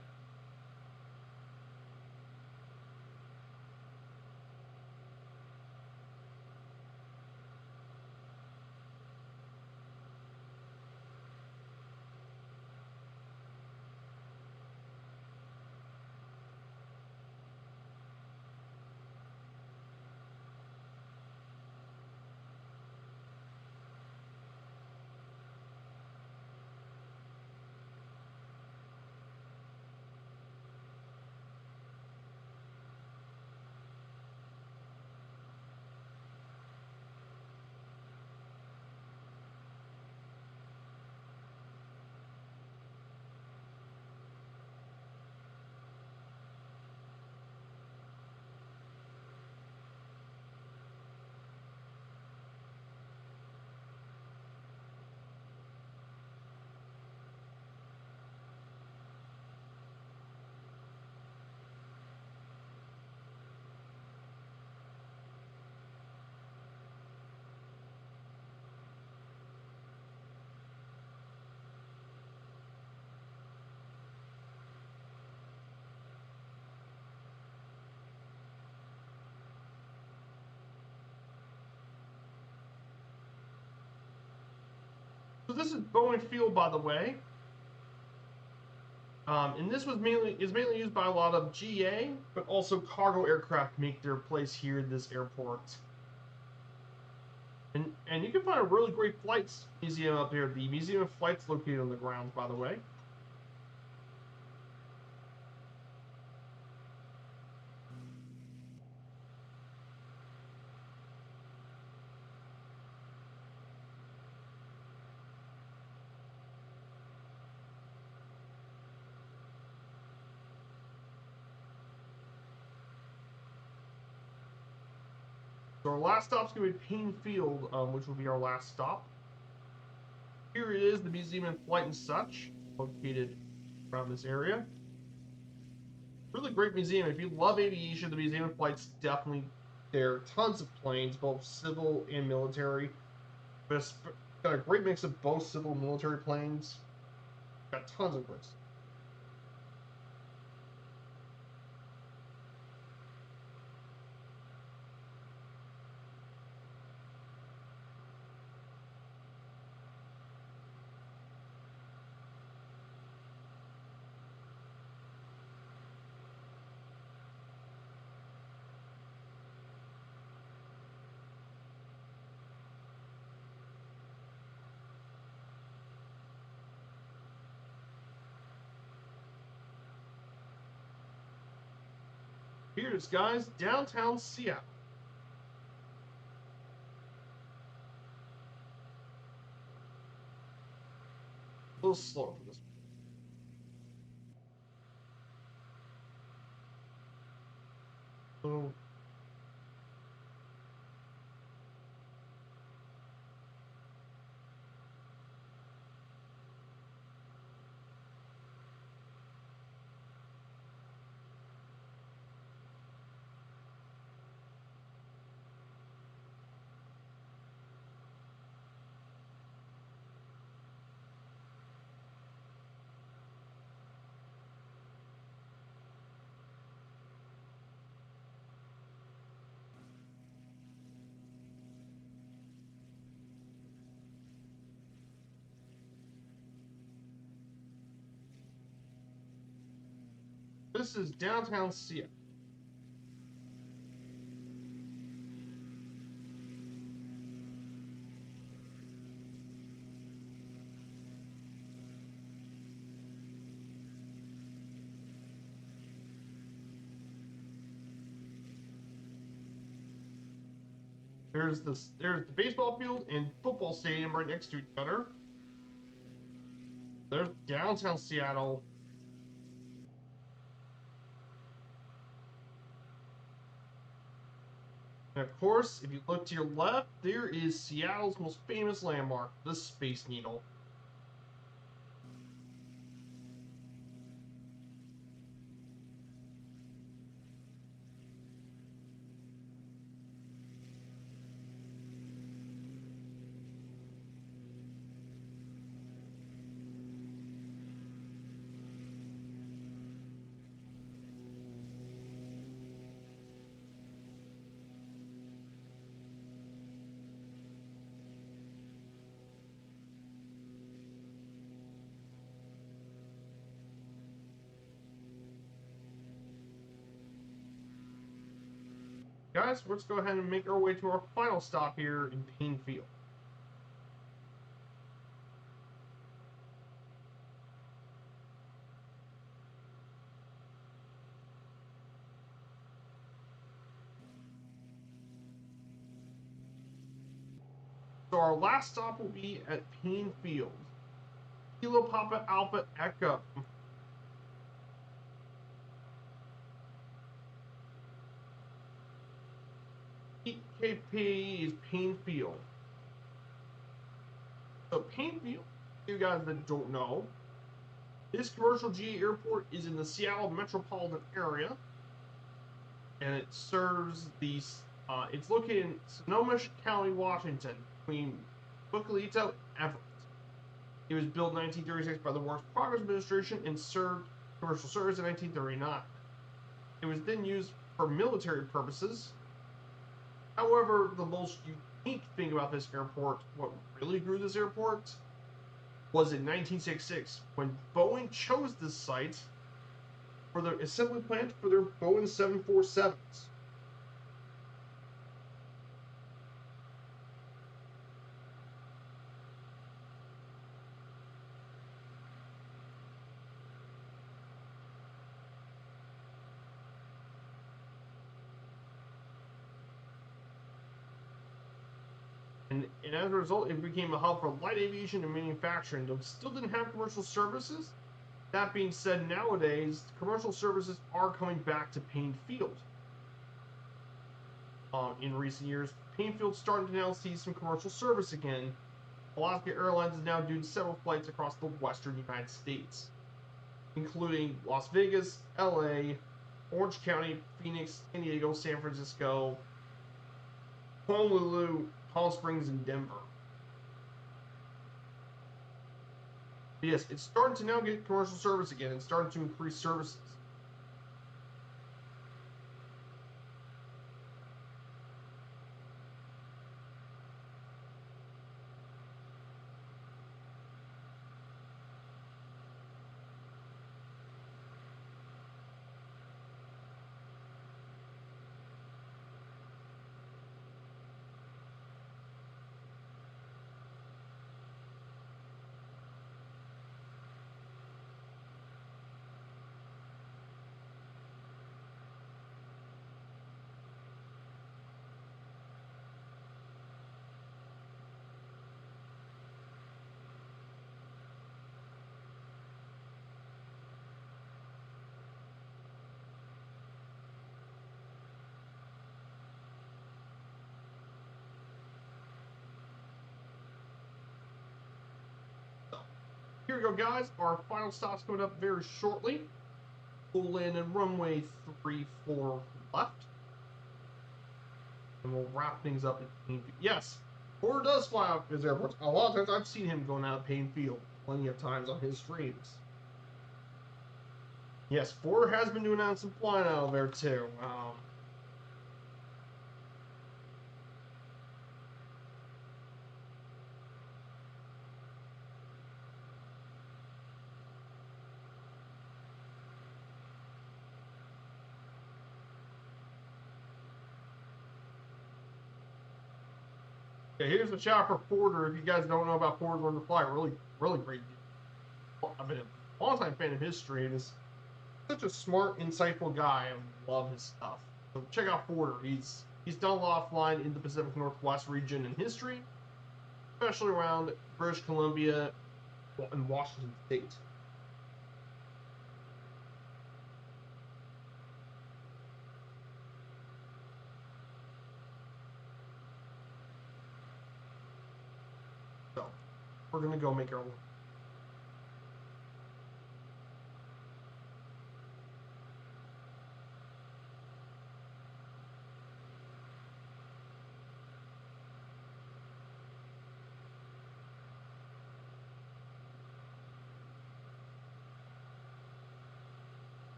So this is Boeing Field, by the way. And this is mainly used by a lot of GA, but also cargo aircraft make their place here in this airport. And you can find a really great flights museum up here. The Museum of Flights located on the grounds, by the way. So our last stop's going to be Payne Field, which will be our last stop. Here it is, the Museum of Flight and Such, located around this area. Really great museum. If you love aviation, the Museum of Flight's definitely there. Tons of planes, both civil and military. Got a great mix of both civil and military planes. Got tons of great stuff. Here it is, guys, downtown Seattle. A little slower for this one. Oh. This is downtown Seattle. There's the baseball field and football stadium right next to each other. There's downtown Seattle. And of course, if you look to your left, there is Seattle's most famous landmark, the Space Needle. Guys, let's go ahead and make our way to our final stop here in Payne Field. So our last stop will be at Payne Field. Kilo Papa Alpha Echo. KPAE is Payne Field. So Payne Field, you guys that don't know, this commercial GA airport is in the Seattle metropolitan area, and it serves these. It's located in Sonoma County, Washington, between Buckalito and Everett. It was built in 1936 by the Works Progress Administration and served commercial service in 1939. It was then used for military purposes. However, the most unique thing about this airport, what really grew this airport, was in 1966 when Boeing chose this site for their assembly plant for their Boeing 747s. And as a result, it became a hub for light aviation and manufacturing, though it still didn't have commercial services. That being said, nowadays, commercial services are coming back to Payne Field. In recent years, Payne Field's starting to now see some commercial service again. Alaska Airlines is now doing several flights across the western United States, including Las Vegas, LA, Orange County, Phoenix, San Diego, San Francisco, Honolulu, Palm Springs, and Denver. But yes, it's starting to now get commercial service again and starting to increase services. Here we go, guys. Our final stop's coming up very shortly. We'll land in runway 34 left. And we'll wrap things up at Payne Field. Yes, Porter does fly out of his airports. A lot of times I've seen him going out of Payne Field plenty of times on his streams. Yes, Porter has been doing some flying out of there too. Okay, here's the shot for Porter. If you guys don't know about Porter's Learn to Fly, really great. I've been a long-time fan of his stream. He's such a smart, insightful guy. I love his stuff. So check out Porter. He's done a lot of flying in the Pacific Northwest region in his stream, especially around British Columbia and Washington State. So we're gonna go make our way.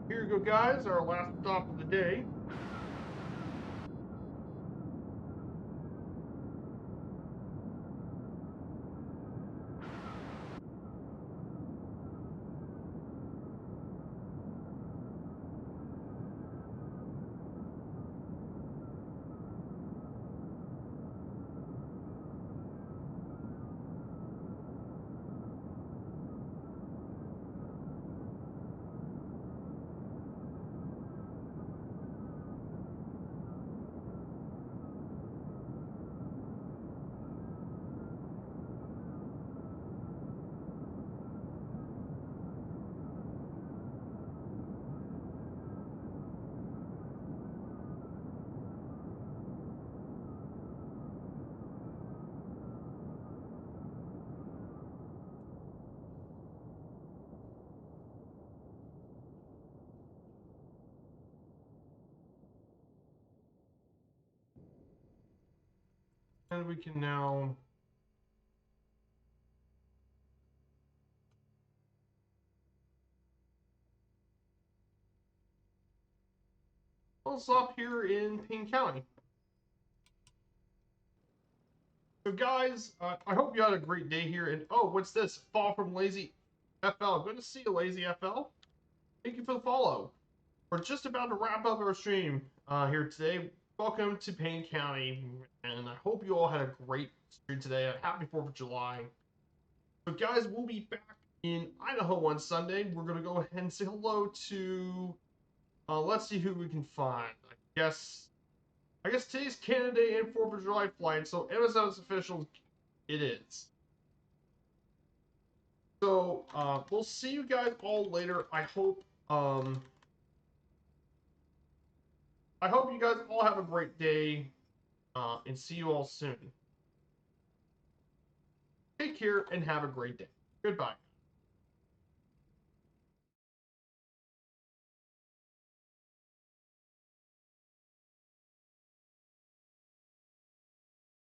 Here you go, guys. Our last stop of the day. And we can now close up here in Payne County. So guys, I hope you had a great day here. And oh, what's this? Fall from Lazy FL. Good to see you, Lazy FL. Thank you for the follow. We're just about to wrap up our stream here today. Welcome to Payne County, and I hope you all had a great stream today. Happy 4th of July. So guys, we'll be back in Idaho on Sunday. We're going to go ahead and say hello to, let's see who we can find. I guess today's Canada Day and 4th of July flight, so MSF's official, it is. So, we'll see you guys all later. I hope you guys all have a great day, and see you all soon. Take care and have a great day. Goodbye.